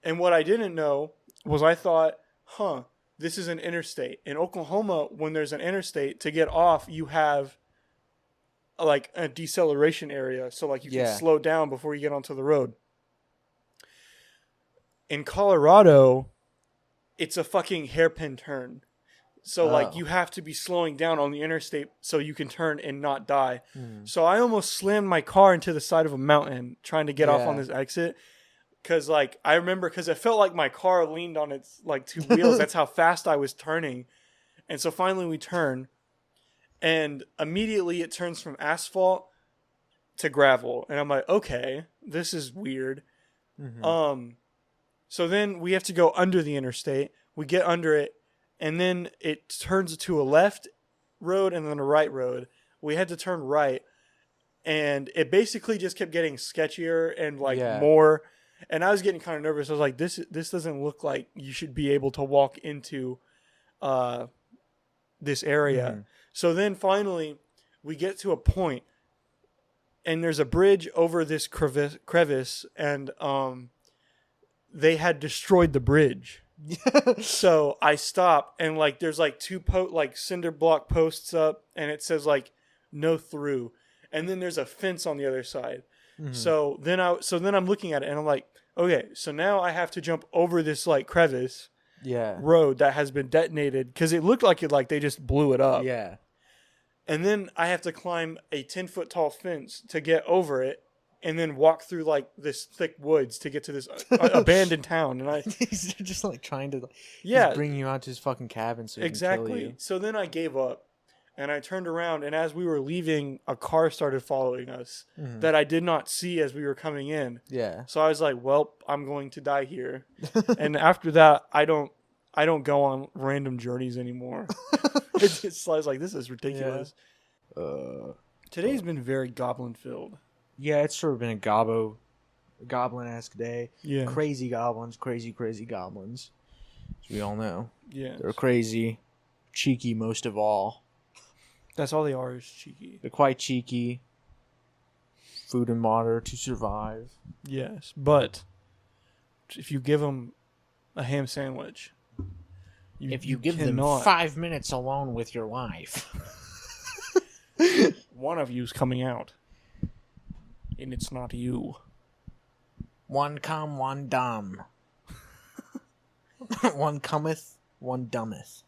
And what I didn't know was I thought, this is an interstate. In Oklahoma, when there's an interstate, to get off, you have like a deceleration area. So like you can slow down before you get onto the road. In Colorado, it's a fucking hairpin turn. So like you have to be slowing down on the interstate so you can turn and not die. So I almost slammed my car into the side of a mountain trying to get off on this exit. Because like I remember, because it felt like my car leaned on its like two wheels. That's how fast I was turning. And so finally we turn, and immediately it turns from asphalt to gravel. And I'm like, okay, this is weird. So then we have to go under the interstate. We get under it, and then it turns to a left road and then a right road. We had to turn right, and it basically just kept getting sketchier and like more. And I was getting kind of nervous. I was like, this doesn't look like you should be able to walk into this area. So then finally we get to a point, and there's a bridge over this crevice, and they had destroyed the bridge. So I stop, and like there's like two cinder block posts up, and it says like no through, and then there's a fence on the other side. So then I'm looking at it, and I'm like, okay, so now I have to jump over this like crevice road that has been detonated, because it looked like they just blew it up. And then I have to climb a 10-foot tall fence to get over it, and then walk through like this thick woods to get to this abandoned town. And he's just like trying to just bring you out to his fucking cabin so he can kill you. So then I gave up, and I turned around, and as we were leaving, a car started following us that I did not see as we were coming in. So I was like, well, I'm going to die here. And after that, I don't go on random journeys anymore. I was like, this is ridiculous. Today's been very goblin filled. Yeah, it's sort of been a goblin-esque day. Yeah. Crazy goblins, crazy goblins. As we all know. Yeah. They're crazy, cheeky most of all. That's all they are, is cheeky. They're quite cheeky. Food and water to survive. Yes, but if you give them a ham sandwich, if you give them 5 minutes alone with your wife, one of you's coming out, and it's not you. One come, one dumb. One cometh, one dumbeth.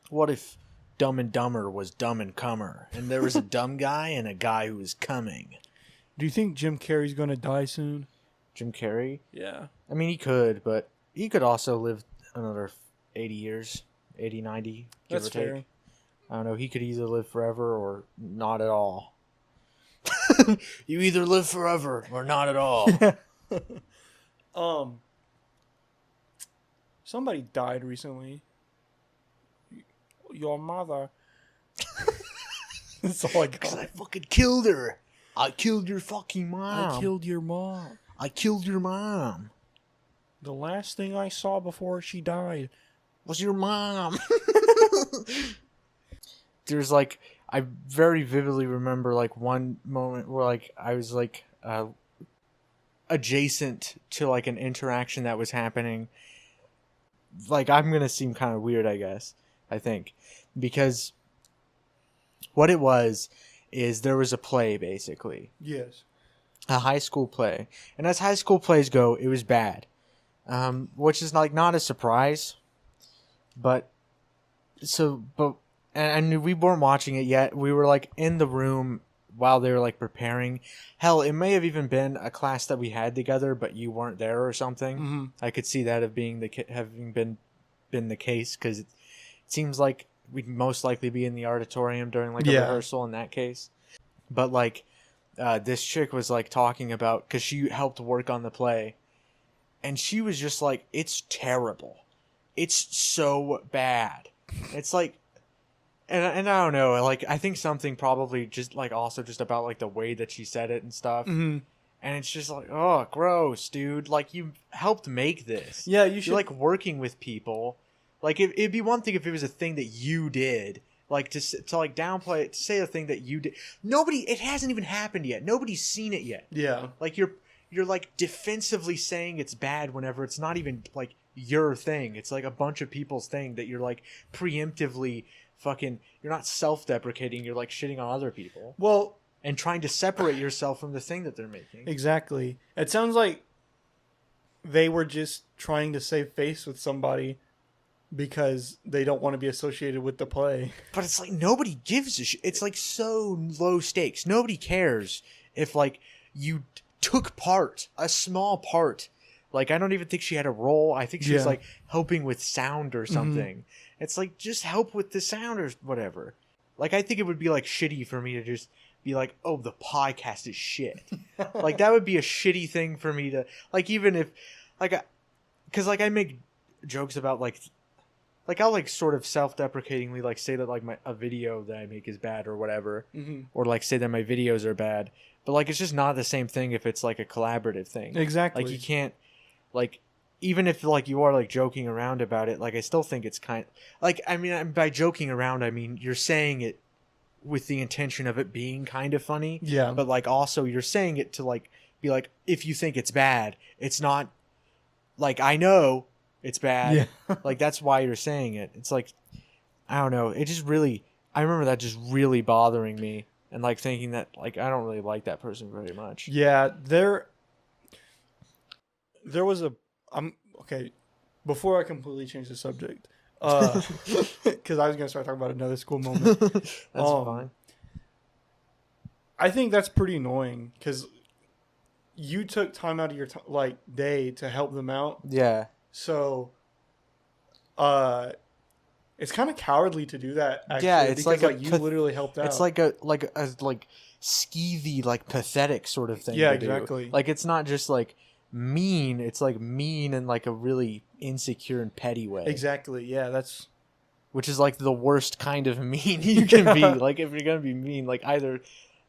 What if Dumb and Dumber was Dumb and Comer, and there was a dumb guy and a guy who was coming? Do you think Jim Carrey's going to die soon? Jim Carrey? Yeah. I mean, he could, but he could also live another 80 years, 80, 90, give or take. Fair. I don't know. He could either live forever or not at all. You either live forever or not at all. Somebody died recently. Your mother. That's all I got. 'Cause I fucking killed her. I killed your fucking mom. I killed your mom. I killed your mom. The last thing I saw before she died was your mom. There's like, I very vividly remember like one moment where like I was like adjacent to like an interaction that was happening. Like, I'm gonna seem kind of weird, I think, because what it was is there was a play, basically. Yes. A high school play. And as high school plays go, it was bad. Which is like not a surprise. And we weren't watching it yet. We were like in the room while they were like preparing. Hell, it may have even been a class that we had together, but you weren't there or something. Mm-hmm. I could see that having been the case, because it seems like we'd most likely be in the auditorium during like a rehearsal in that case. But like this chick was like talking about, because she helped work on the play, and she was just like, it's terrible, it's so bad. It's like, and I don't know, like I think something probably just like also just about like the way that she said it and stuff. Mm-hmm. And it's just like, oh, gross, dude. Like, you helped make this. Yeah, you should. You're like working with people. Like, it'd be one thing if it was a thing that you did, like to like downplay it, to say a thing that you did. It hasn't even happened yet. Nobody's seen it yet. Yeah. Like you're you're like defensively saying it's bad whenever it's not even like your thing. It's like a bunch of people's thing that you're like preemptively fucking, you're not self-deprecating, you're like shitting on other people. Well, and trying to separate yourself from the thing that they're making. Exactly. It sounds like they were just trying to save face with somebody because they don't want to be associated with the play. But it's like nobody gives a shit. It's like so low stakes. Nobody cares if like you took part, a small part. Like I don't even think she had a role. I think she was like helping with sound or something. Mm-hmm. It's like just help with the sound or whatever. Like I think it would be like shitty for me to just be like, oh, the podcast is shit. Like that would be a shitty thing for me to like, even if like, because like I make jokes about like I'll like sort of self-deprecatingly like say that like a video that I make is bad or whatever, mm-hmm. or like say that my videos are bad, but like it's just not the same thing if it's like a collaborative thing. Exactly. Like you can't like, even if like you are like joking around about it, like I still think it's kind like, I mean, by joking around I mean you're saying it with the intention of it being kind of funny. Yeah. But like also you're saying it to like be like, if you think it's bad, it's not like, I know it's bad. Yeah. Like that's why you're saying it. It's like, I don't know. It just really, I remember that just really bothering me and like thinking that like I don't really like that person very much. Yeah, there was okay, before I completely change the subject, because I was gonna start talking about another school moment. That's fine. I think that's pretty annoying because you took time out of your day to help them out. Yeah. So, it's kind of cowardly to do that. Actually, yeah, it's because, like you literally helped out. It's like a skeevy, like pathetic sort of thing. Yeah, to exactly. Do. Like it's not just like mean. It's like mean in like a really insecure and petty way. Exactly. Yeah, that's. Which is like the worst kind of mean you can be. Like if you're gonna be mean, like either,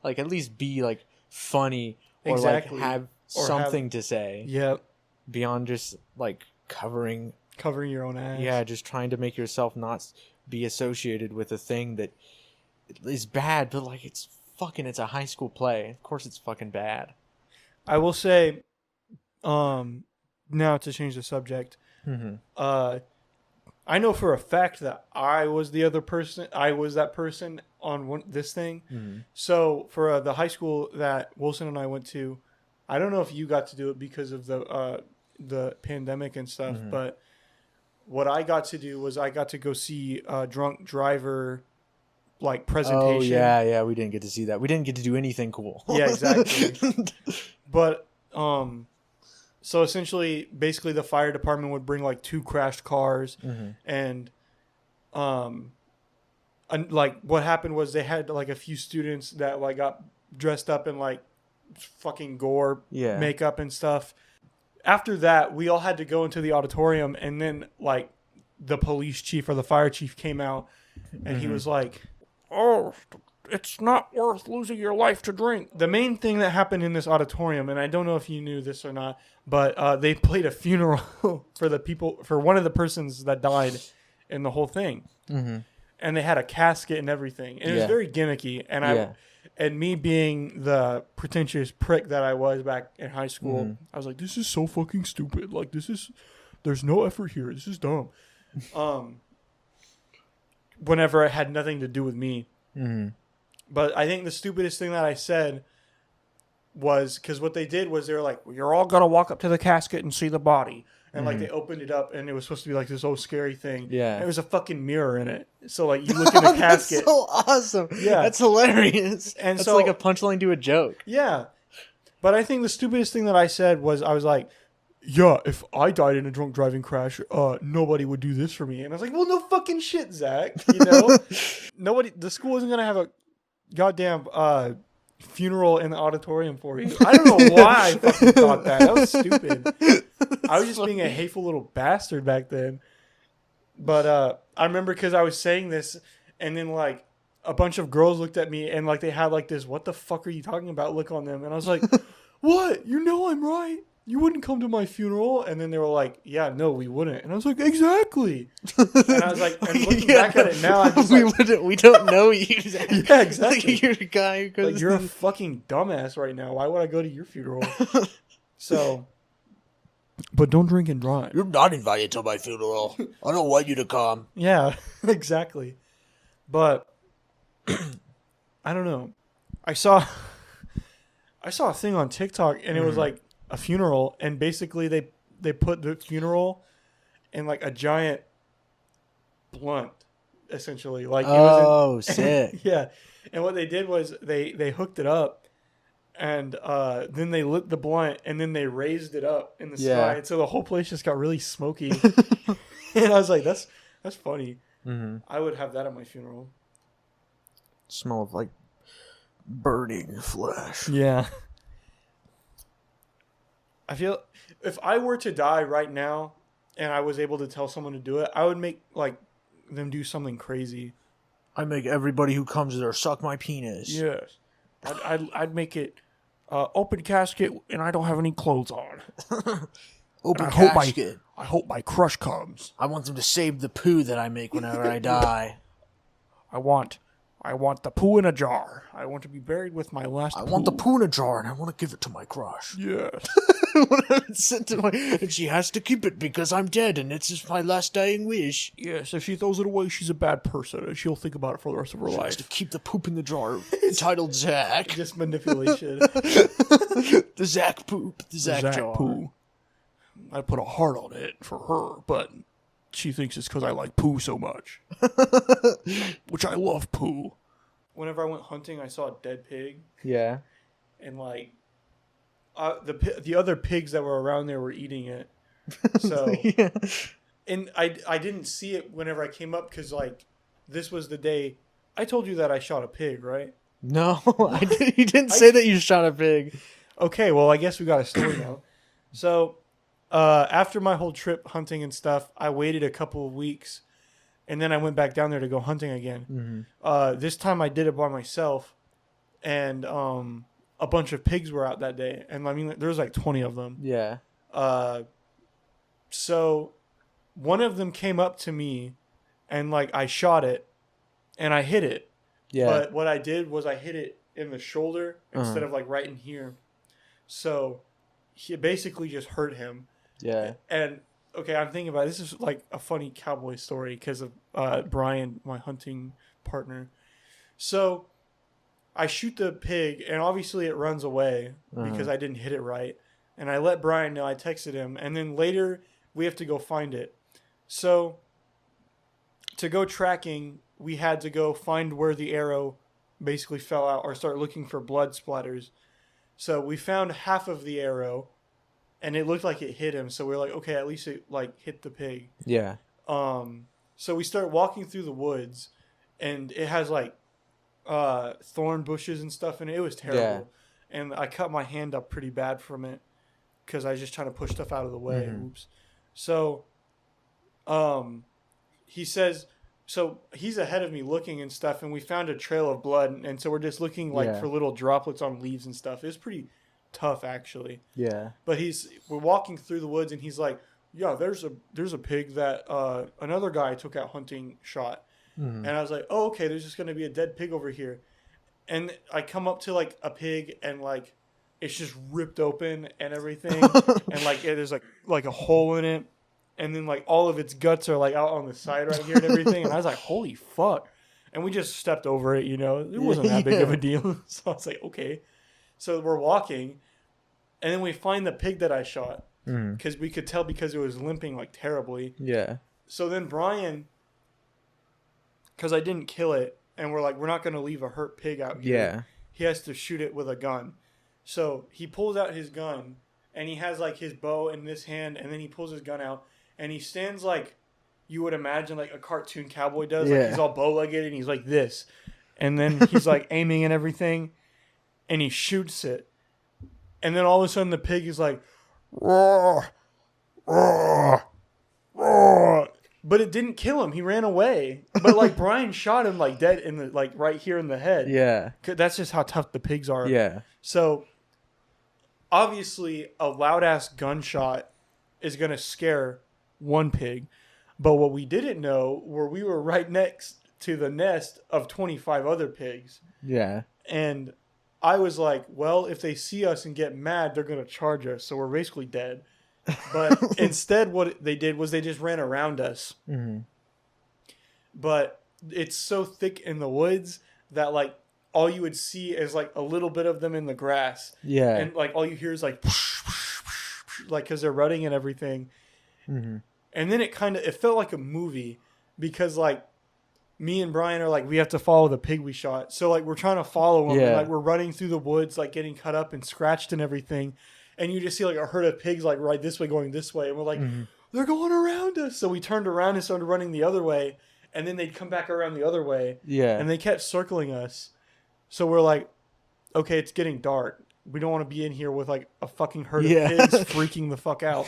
like at least be like funny or like have something to say. Yep. Beyond just like covering your own ass. Yeah, just trying to make yourself not be associated with a thing that is bad, but like it's a high school play. Of course it's fucking bad. I will say, now to change the subject, mm-hmm. I know for a fact that I was that person on this thing. Mm-hmm. So for the high school that Wilson and I went to, I don't know if you got to do it because of the pandemic and stuff, mm-hmm. but what I got to do was I got to go see a drunk driver like presentation. Oh yeah, we didn't get to see that. We didn't get to do anything cool. Yeah, exactly. But so essentially, basically, the fire department would bring like 2 crashed cars, mm-hmm. and like what happened was they had like a few students that like got dressed up in like fucking gore makeup and stuff. After that, we all had to go into the auditorium, and then like the police chief or the fire chief came out, and mm-hmm. he was like, "Oh, it's not worth losing your life to drink." The main thing that happened in this auditorium, and I don't know if you knew this or not, but they played a funeral for one of the persons that died in the whole thing, mm-hmm. and they had a casket and everything, and it was very gimmicky, and And me being the pretentious prick that I was back in high school, mm-hmm. I was like, this is so fucking stupid. Like, there's no effort here. This is dumb. Whenever it had nothing to do with me. Mm-hmm. But I think the stupidest thing that I said was, because what they did was they were like, well, you're all going to walk up to the casket and see the body. And, like, they opened it up, and it was supposed to be, like, this old scary thing. Yeah. And there was a fucking mirror in it. So, like, you look in the casket. That's so awesome. Yeah. That's hilarious. And that's so, like a punchline to a joke. Yeah. But I think the stupidest thing that I said was, I was like, yeah, if I died in a drunk driving crash, nobody would do this for me. And I was like, well, no fucking shit, Zach. You know? The school isn't going to have a goddamn funeral in the auditorium for you. I don't know why I fucking thought that. That was stupid. I was just being a hateful little bastard back then. But I remember because I was saying this, and then like a bunch of girls looked at me, and like they had like this "what the fuck are you talking about" look on them, and I was like, "What? You know I'm right. You wouldn't come to my funeral." And then they were like, "Yeah, no, we wouldn't." And I was like, "Exactly." And I was like, and looking back at it now, I'm just like, we don't know you. Zach. Yeah, exactly. You're a guy who goes. Like, you're a fucking dumbass right now. Why would I go to your funeral? So, but don't drink and drive. You're not invited to my funeral. I don't want you to come. Yeah, exactly. But I don't know. I saw a thing on TikTok, and it was like a funeral, and basically they put the funeral in like a giant blunt, essentially. Like, it was sick. Yeah, and what they did was they hooked it up, and then they lit the blunt, and then they raised it up in the sky, and so the whole place just got really smoky. And I was like, that's funny. Mm-hmm. I would have that at my funeral. Smell of like burning flesh. Yeah. I feel if I were to die right now and I was able to tell someone to do it, I would make like them do something crazy. I make everybody who comes there suck my penis. Yes. I'd make it open casket and I don't have any clothes on. Open casket. I hope my crush comes. I want them to save the poo that I make whenever I die. I want the poo in a jar. I want to be buried with my last I poo. want the poo in a jar, and I want to give it to my crush. Yes. And she has to keep it because I'm dead, and it's just my last dying wish. Yes, if she throws it away, she's a bad person, and she'll think about it for the rest of her She life. has to keep the poop in the jar. Entitled Zach. Just manipulation. The Zach poop. The Zach jar. Poo. I put a heart on it for her, but she thinks it's because I like poo so much. Which I love poo. Whenever I went hunting, I saw a dead pig. Yeah. And like, the other pigs that were around there were eating it. So, yeah. And I didn't see it whenever I came up because like, this was the day. I told you that I shot a pig, right? No, you didn't say that you shot a pig. Okay, well, I guess we got a story now. So, after my whole trip hunting and stuff, I waited a couple of weeks, and then I went back down there to go hunting again. Mm-hmm. This time I did it by myself, and a bunch of pigs were out that day, and I mean there was like 20 of them. Yeah. So one of them came up to me, and like I shot it, and I hit it. Yeah. But what I did was I hit it in the shoulder instead of like right in here. So he basically just hurt him. Yeah. And okay, I'm thinking about it. This is like a funny cowboy story because of Brian, my hunting partner. So I shoot the pig, and obviously it runs away because I didn't hit it right. And I let Brian know. I texted him, and then later we have to go find it. So to go tracking, we had to go find where the arrow basically fell out or start looking for blood splatters. So we found half of the arrow, and it looked like it hit him. So we were like, okay, at least it like hit the pig. Yeah. So we start walking through the woods, and it has like thorn bushes and stuff in it. It was terrible. Yeah. And I cut my hand up pretty bad from it because I was just trying to push stuff out of the way. Oops. So he says, so he's ahead of me looking and stuff, and we found a trail of blood, and so we're just looking like for little droplets on leaves and stuff. It was pretty tough actually. Yeah. But we're walking through the woods, and he's like, yeah, there's a pig that another guy took out hunting shot. And I was like, oh, okay, there's just going to be a dead pig over here. And I come up to like a pig, and like it's just ripped open and everything. And like there's like a hole in it. And then like all of its guts are like out on the side right here and everything. And I was like, holy fuck. And we just stepped over it, you know. It wasn't that big of a deal. So I was like, okay. So we're walking, and then we find the pig that I shot. Because we could tell because it was limping like terribly. Yeah. So then Brian, because I didn't kill it, and we're like, we're not going to leave a hurt pig out here. Yeah. He has to shoot it with a gun. So he pulls out his gun, and he has like his bow in this hand, and then he pulls his gun out, and he stands like you would imagine like a cartoon cowboy does. Yeah. Like he's all bow-legged, and he's like this. And then he's like aiming and everything, and he shoots it. And then all of a sudden the pig is like, roar, roar, roar. But it didn't kill him. He ran away. But like Brian shot him like dead in the like right here in the head. Yeah. That's just how tough the pigs are. Yeah. So obviously a loud ass gunshot is gonna scare one pig. But what we didn't know were we were right next to the nest of 25 other pigs. Yeah. And I was like, well, if they see us and get mad, they're going to charge us. So we're basically dead. But instead, what they did was they just ran around us. Mm-hmm. But it's so thick in the woods that, like, all you would see is, like, a little bit of them in the grass. Yeah. And, like, all you hear is, like, because they're running and everything. Mm-hmm. And then it felt like a movie because, like, me and Brian are like, we have to follow the pig we shot. So, like, we're trying to follow him. Yeah. And, like, we're running through the woods, like, getting cut up and scratched and everything. And you just see, like, a herd of pigs, like, right this way, going this way. And we're like, they're going around us. So we turned around and started running the other way. And then they'd come back around the other way. Yeah. And they kept circling us. So we're like, okay, it's getting dark. We don't want to be in here with, like, a fucking herd of pigs freaking the fuck out.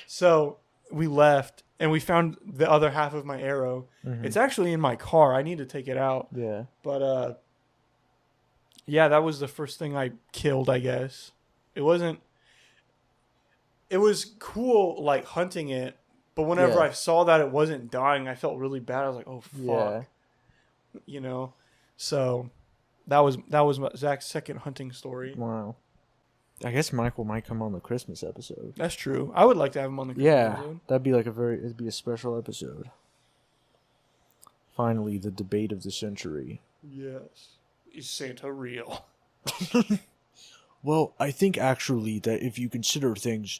So we left. And we found the other half of my arrow. Mm-hmm. It's actually in my car. I need to take it out. Yeah. But, yeah, that was the first thing I killed, I guess. It was cool, like, hunting it. But whenever I saw that it wasn't dying, I felt really bad. I was like, oh, fuck. Yeah. You know? So that was Zach's second hunting story. Wow. I guess Michael might come on the Christmas episode. That's true. I would like to have him on the Christmas episode. That'd be like it'd be a special episode. Finally, the debate of the century. Yes. Is Santa real? Well, I think actually that if you consider things,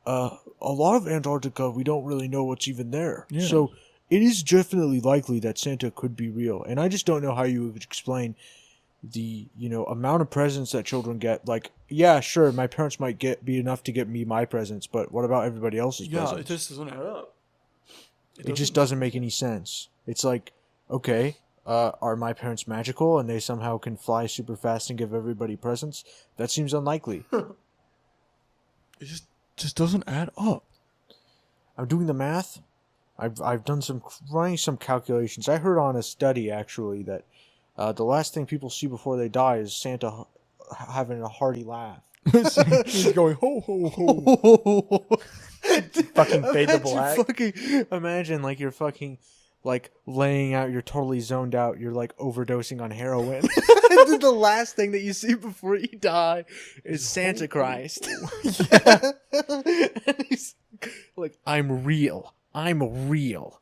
a lot of Antarctica, we don't really know what's even there. Yeah. So it is definitely likely that Santa could be real. And I just don't know how you would explain the, amount of presents that children get. Like, yeah, sure, my parents might be enough to get me my presents, but what about everybody else's presents? Yeah, it just doesn't add up. It just doesn't make any sense. It's like, okay, are my parents magical and they somehow can fly super fast and give everybody presents? That seems unlikely. It just doesn't add up. I'm doing the math. I've done running some calculations. I heard on a study actually that the last thing people see before they die is Santa having a hearty laugh. He's going ho ho ho. Fucking fade to black. Imagine like you're fucking like laying out. You're totally zoned out. You're like overdosing on heroin. The last thing that you see before you die is Santa Christ. Yeah. And he's like, I'm real. I'm real.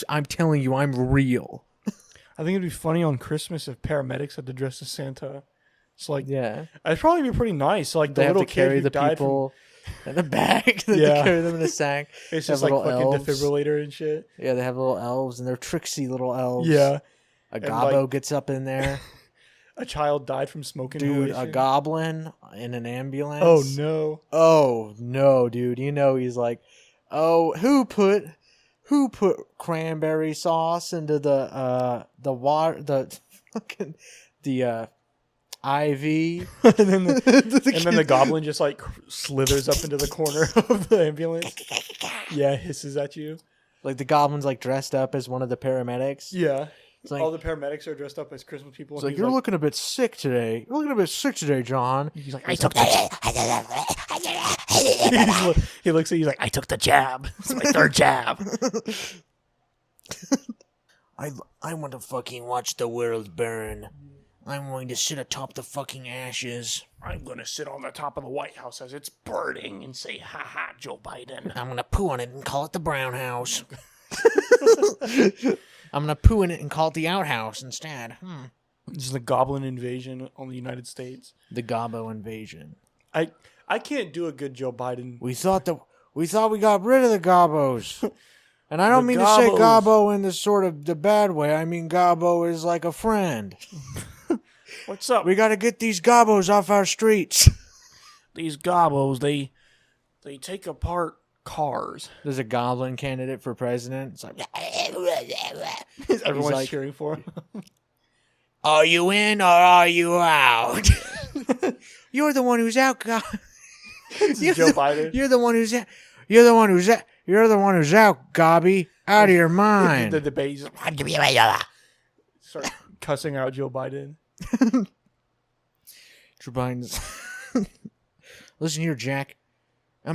I'm telling you, I'm real. I think it'd be funny on Christmas if paramedics had to dress as Santa. It's like, yeah, it'd probably be pretty nice. Like they the little have to carry the people in a bag. They carry them in a sack. It's just like fucking elves. Defibrillator and shit. Yeah, they have little elves and they're tricksy little elves. Yeah, a gobbo gets up in there. A child died from smoking. Dude, a goblin in an ambulance. Oh no! Oh no, dude! He's like, oh, who put cranberry sauce into the water, the IV, and then the goblin just like slithers up into the corner of the ambulance. Yeah, hisses at you. Like the goblin's like dressed up as one of the paramedics. Yeah. Like, all the paramedics are dressed up as Christmas people. It's like, you're looking a bit sick today. You're looking a bit sick today, John. He's like, I took the He looks at you like, I took the jab. It's my third jab. I want to fucking watch the world burn. I'm going to sit atop the fucking ashes. I'm going to sit on the top of the White House as it's burning and say, ha ha, Joe Biden. I'm going to poo on it and call it the Brown House. I'm going to poo in it and call it the outhouse instead. This is the goblin invasion on the United States. The gobbo invasion. I can't do a good Joe Biden. We thought we got rid of the gobbos. And I don't mean to say gobbo in the sort of the bad way. I mean gobbo is like a friend. What's up? We got to get these gobbos off our streets. These gobbos, they take apart cars. There's a goblin candidate for president. It's like everyone's like, cheering for him. Are you in or are you out? You're the one who's out, Joe Biden. You're the one who's out. You're the one who's out, Gobby. Out of your mind. The debate. Start cussing out Joe Biden. Joe Biden's. Listen here, Jack. I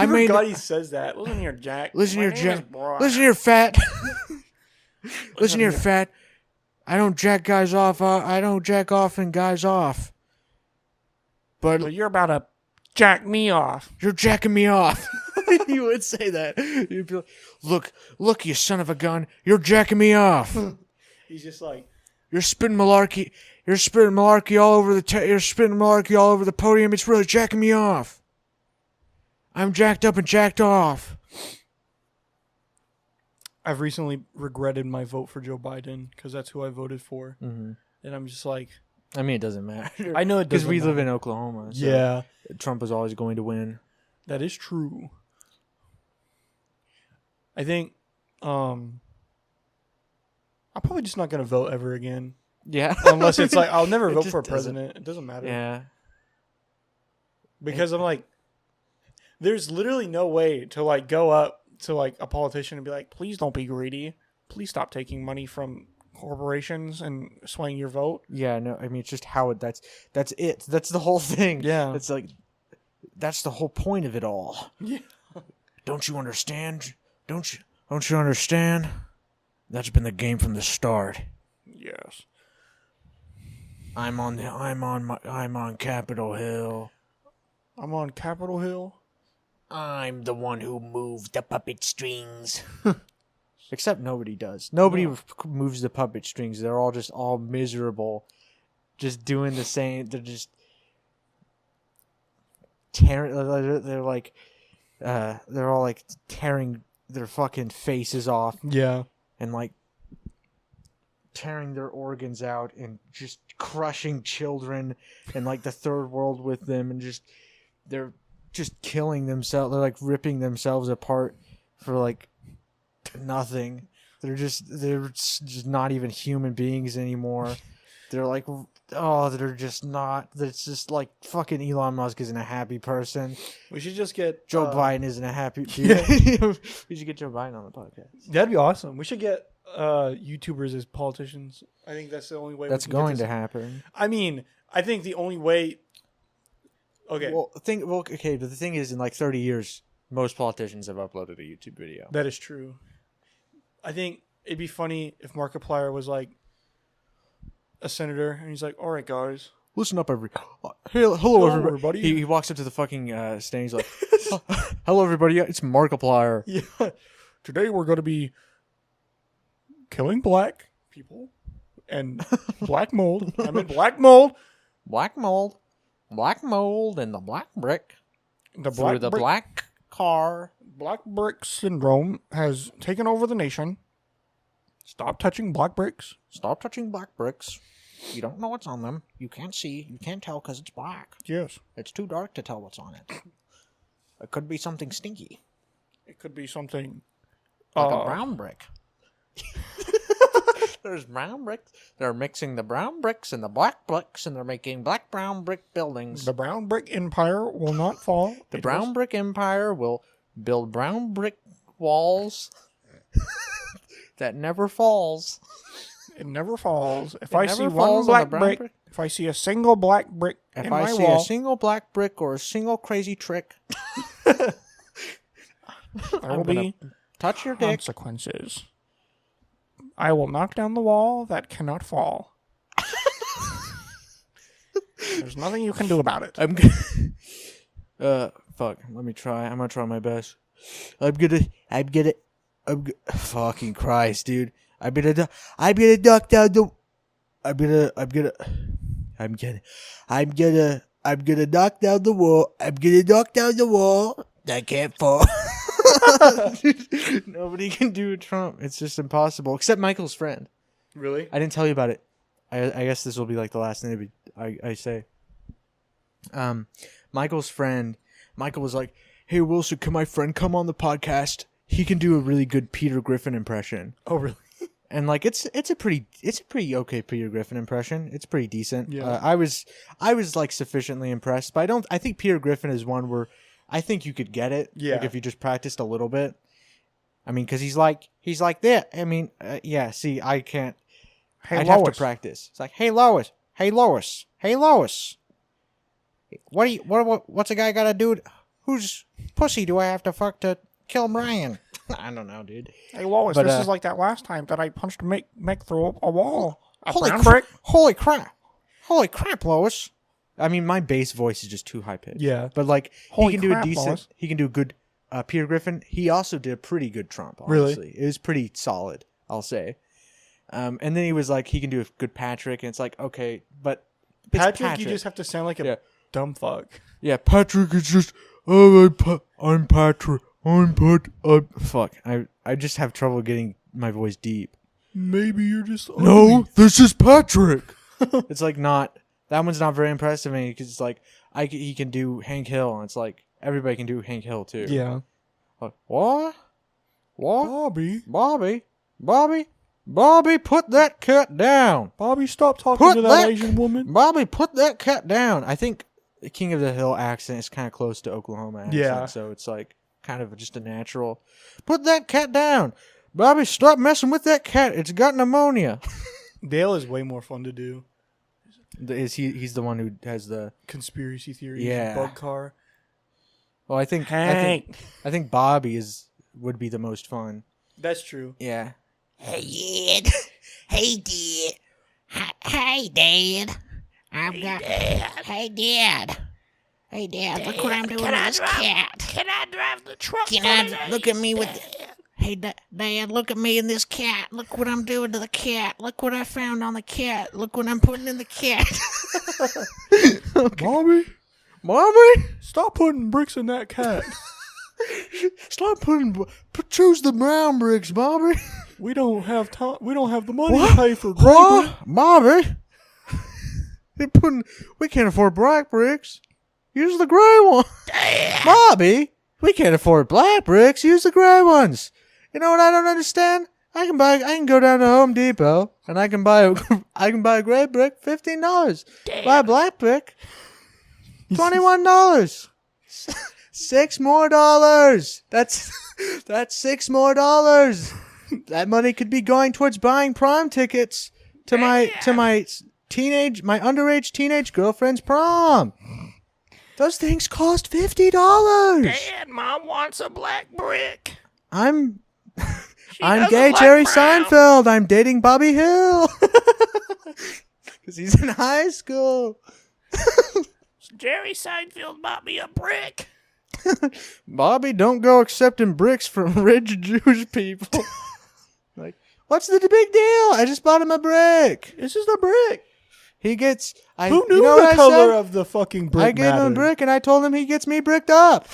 forgot he says that. Listen here, Jack. Listen here, Jack. Listen here, fat. Listen here, fat. I don't jack guys off. I don't jack off and guys off. But you're about to jack me off. You're jacking me off. You would say that. You'd be like, look, you son of a gun. You're jacking me off. He's just like, you're spitting malarkey. You're spitting malarkey all over you're spitting malarkey all over the podium. It's really jacking me off. I'm jacked up and jacked off. I've recently regretted my vote for Joe Biden because that's who I voted for. Mm-hmm. And I'm just like, I mean, it doesn't matter. I know it doesn't because we matter. live in Oklahoma. So yeah, Trump is always going to win. that is true. I think I'm probably just not going to vote ever again. Yeah. Unless it's like, I'll never It vote just for a doesn't- president. It doesn't matter. Yeah. Because I'm like, there's literally no way to like go up to like a politician and be like, please don't be greedy. Please stop taking money from corporations and swaying your vote. Yeah, no, I mean, it's just how that's it. That's the whole thing. Yeah. It's like, that's the whole point of it all. Yeah. Don't you understand? Don't you understand? That's been the game from the start. Yes. I'm on Capitol Hill. I'm on Capitol Hill. I'm the one who moved the puppet strings. Except nobody does. Nobody moves the puppet strings. They're all just all miserable. Just doing the same. They're just tearing. They're like, they're all like tearing their fucking faces off. Yeah. And like tearing their organs out and just crushing children and like the third world with them, and just they're just killing themselves. They're like ripping themselves apart for like nothing. They're just not even human beings anymore. They're like, they're just not. It's just like fucking Elon Musk isn't a happy person. We should just get Joe Biden isn't a happy dude. Yeah. We should get Joe Biden on the podcast. That'd be awesome. We should get YouTubers as politicians. I think that's the only way. That's we can going get to happen. I mean, I think the only way. Okay. Okay, but the thing is, in like 30 years, most politicians have uploaded a YouTube video. That is true. I think it'd be funny if Markiplier was like a senator and he's like, all right, guys. Listen up, hello, everybody. He walks up to the fucking stand. He's like, hello, everybody. It's Markiplier. Yeah. Today we're going to be killing black people and black mold. I mean, black mold. Black mold. Black mold and the black brick. Black car. Black brick syndrome has taken over the nation. Stop touching black bricks. Stop touching black bricks. You don't know what's on them. You can't see. You can't tell because it's black. Yes. It's too dark to tell what's on it. It could be something stinky. It could be something like a brown brick. There's brown bricks. They're mixing the brown bricks and the black bricks, and they're making black-brown brick buildings. The brown brick empire will not fall. The brown brick empire will build brown brick walls that never falls. It never falls. If It I never see falls one on the black brown brick, if I see a single black brick If in I my see wall, a single black brick or a single crazy trick, there I'm will gonna be touch your dick. consequences. I will knock down the wall that cannot fall. There's nothing you can do about it. I'm gonna. Fuck. Let me try. I'm gonna try my best. Fucking Christ, dude. I'm gonna knock down the. I'm gonna knock down the wall. I'm gonna knock down the wall that can't fall. Nobody can do Trump. It's just impossible. Except Michael's friend. Really? I didn't tell you about it. I guess this will be like the last thing I say. Michael's friend. Michael was like, "Hey Wilson, can my friend come on the podcast? He can do a really good Peter Griffin impression." Oh, really? And like it's a pretty okay Peter Griffin impression. It's pretty decent. Yeah. I was like sufficiently impressed, but I think Peter Griffin is one where I think you could get it. Yeah. Like if you just practiced a little bit. I mean, because he's like that. I mean, yeah. See, I can't. Hey, I'd Lois. have to practice. It's like, hey Lois, hey Lois, hey Lois. What's a guy got to do? Whose pussy do I have to fuck to kill Brian? I don't know, dude. Hey, Lois, But, this is like that last time that I punched Mick through a wall. Holy crap, Lois. I mean, my bass voice is just too high pitched. Yeah. But like, Holy he can crap, do a decent. Lois. He can do a good Peter Griffin. He also did a pretty good Trump. Honestly, it was pretty solid, I'll say. And then he was like, he can do a good Patrick, and it's like, okay, but it's Patrick, you just have to sound like a dumb fuck. Yeah, Patrick is just, oh, I'm Patrick. Fuck. I just have trouble getting my voice deep. Maybe you're just ugly. No, this is Patrick. It's like not, that one's not very impressive to me because it's like, he can do Hank Hill, and it's like, everybody can do Hank Hill too. Yeah. Like, what? Bobby, put that cat down. Bobby, stop talking to that Asian woman. Bobby, put that cat down. I think the King of the Hill accent is kind of close to Oklahoma accent, Yeah. So it's like kind of just a natural. Put that cat down. Bobby, stop messing with that cat. It's got pneumonia. Dale is way more fun to do. He's the one who has the Conspiracy theories. Yeah. Bug car. Well, I think Bobby would be the most fun. That's true. Yeah. Hey, Dad. Hey, Dad. Hey, Dad. Hey, Dad. Hey, Dad, look what I'm doing with this cat. Can I drive the truck? Can I look at me with... Hey, Dad, look at me and this cat. Look what I'm doing to the cat. Look what I found on the cat. Look what I'm putting in the cat. Bobby, stop putting bricks in that cat. Stop choose the brown bricks, Bobby. We don't have time. We don't have the money to pay for gray brick. Bobby? We can't afford black bricks. Use the gray one. Bobby, we can't afford black bricks. Use the gray ones. You know what I don't understand? I can go down to Home Depot and I can buy a gray brick, $15. Buy a black brick, $21. $6 more. That's $6 more. That money could be going towards buying prom tickets to my underage teenage girlfriend's prom. Those things cost $50. Dad, Mom wants a black brick. I'm doesn't gay like Jerry brown. Seinfeld. I'm dating Bobby Hill. Because he's in high school. Jerry Seinfeld bought me a brick. Bobby, don't go accepting bricks from rich Jewish people. Like, what's the big deal? I just bought him a brick. This is the brick. He gets... Who knew you know the what I color said? of the fucking brick I gave him a mattered? brick and I told him he gets me bricked up.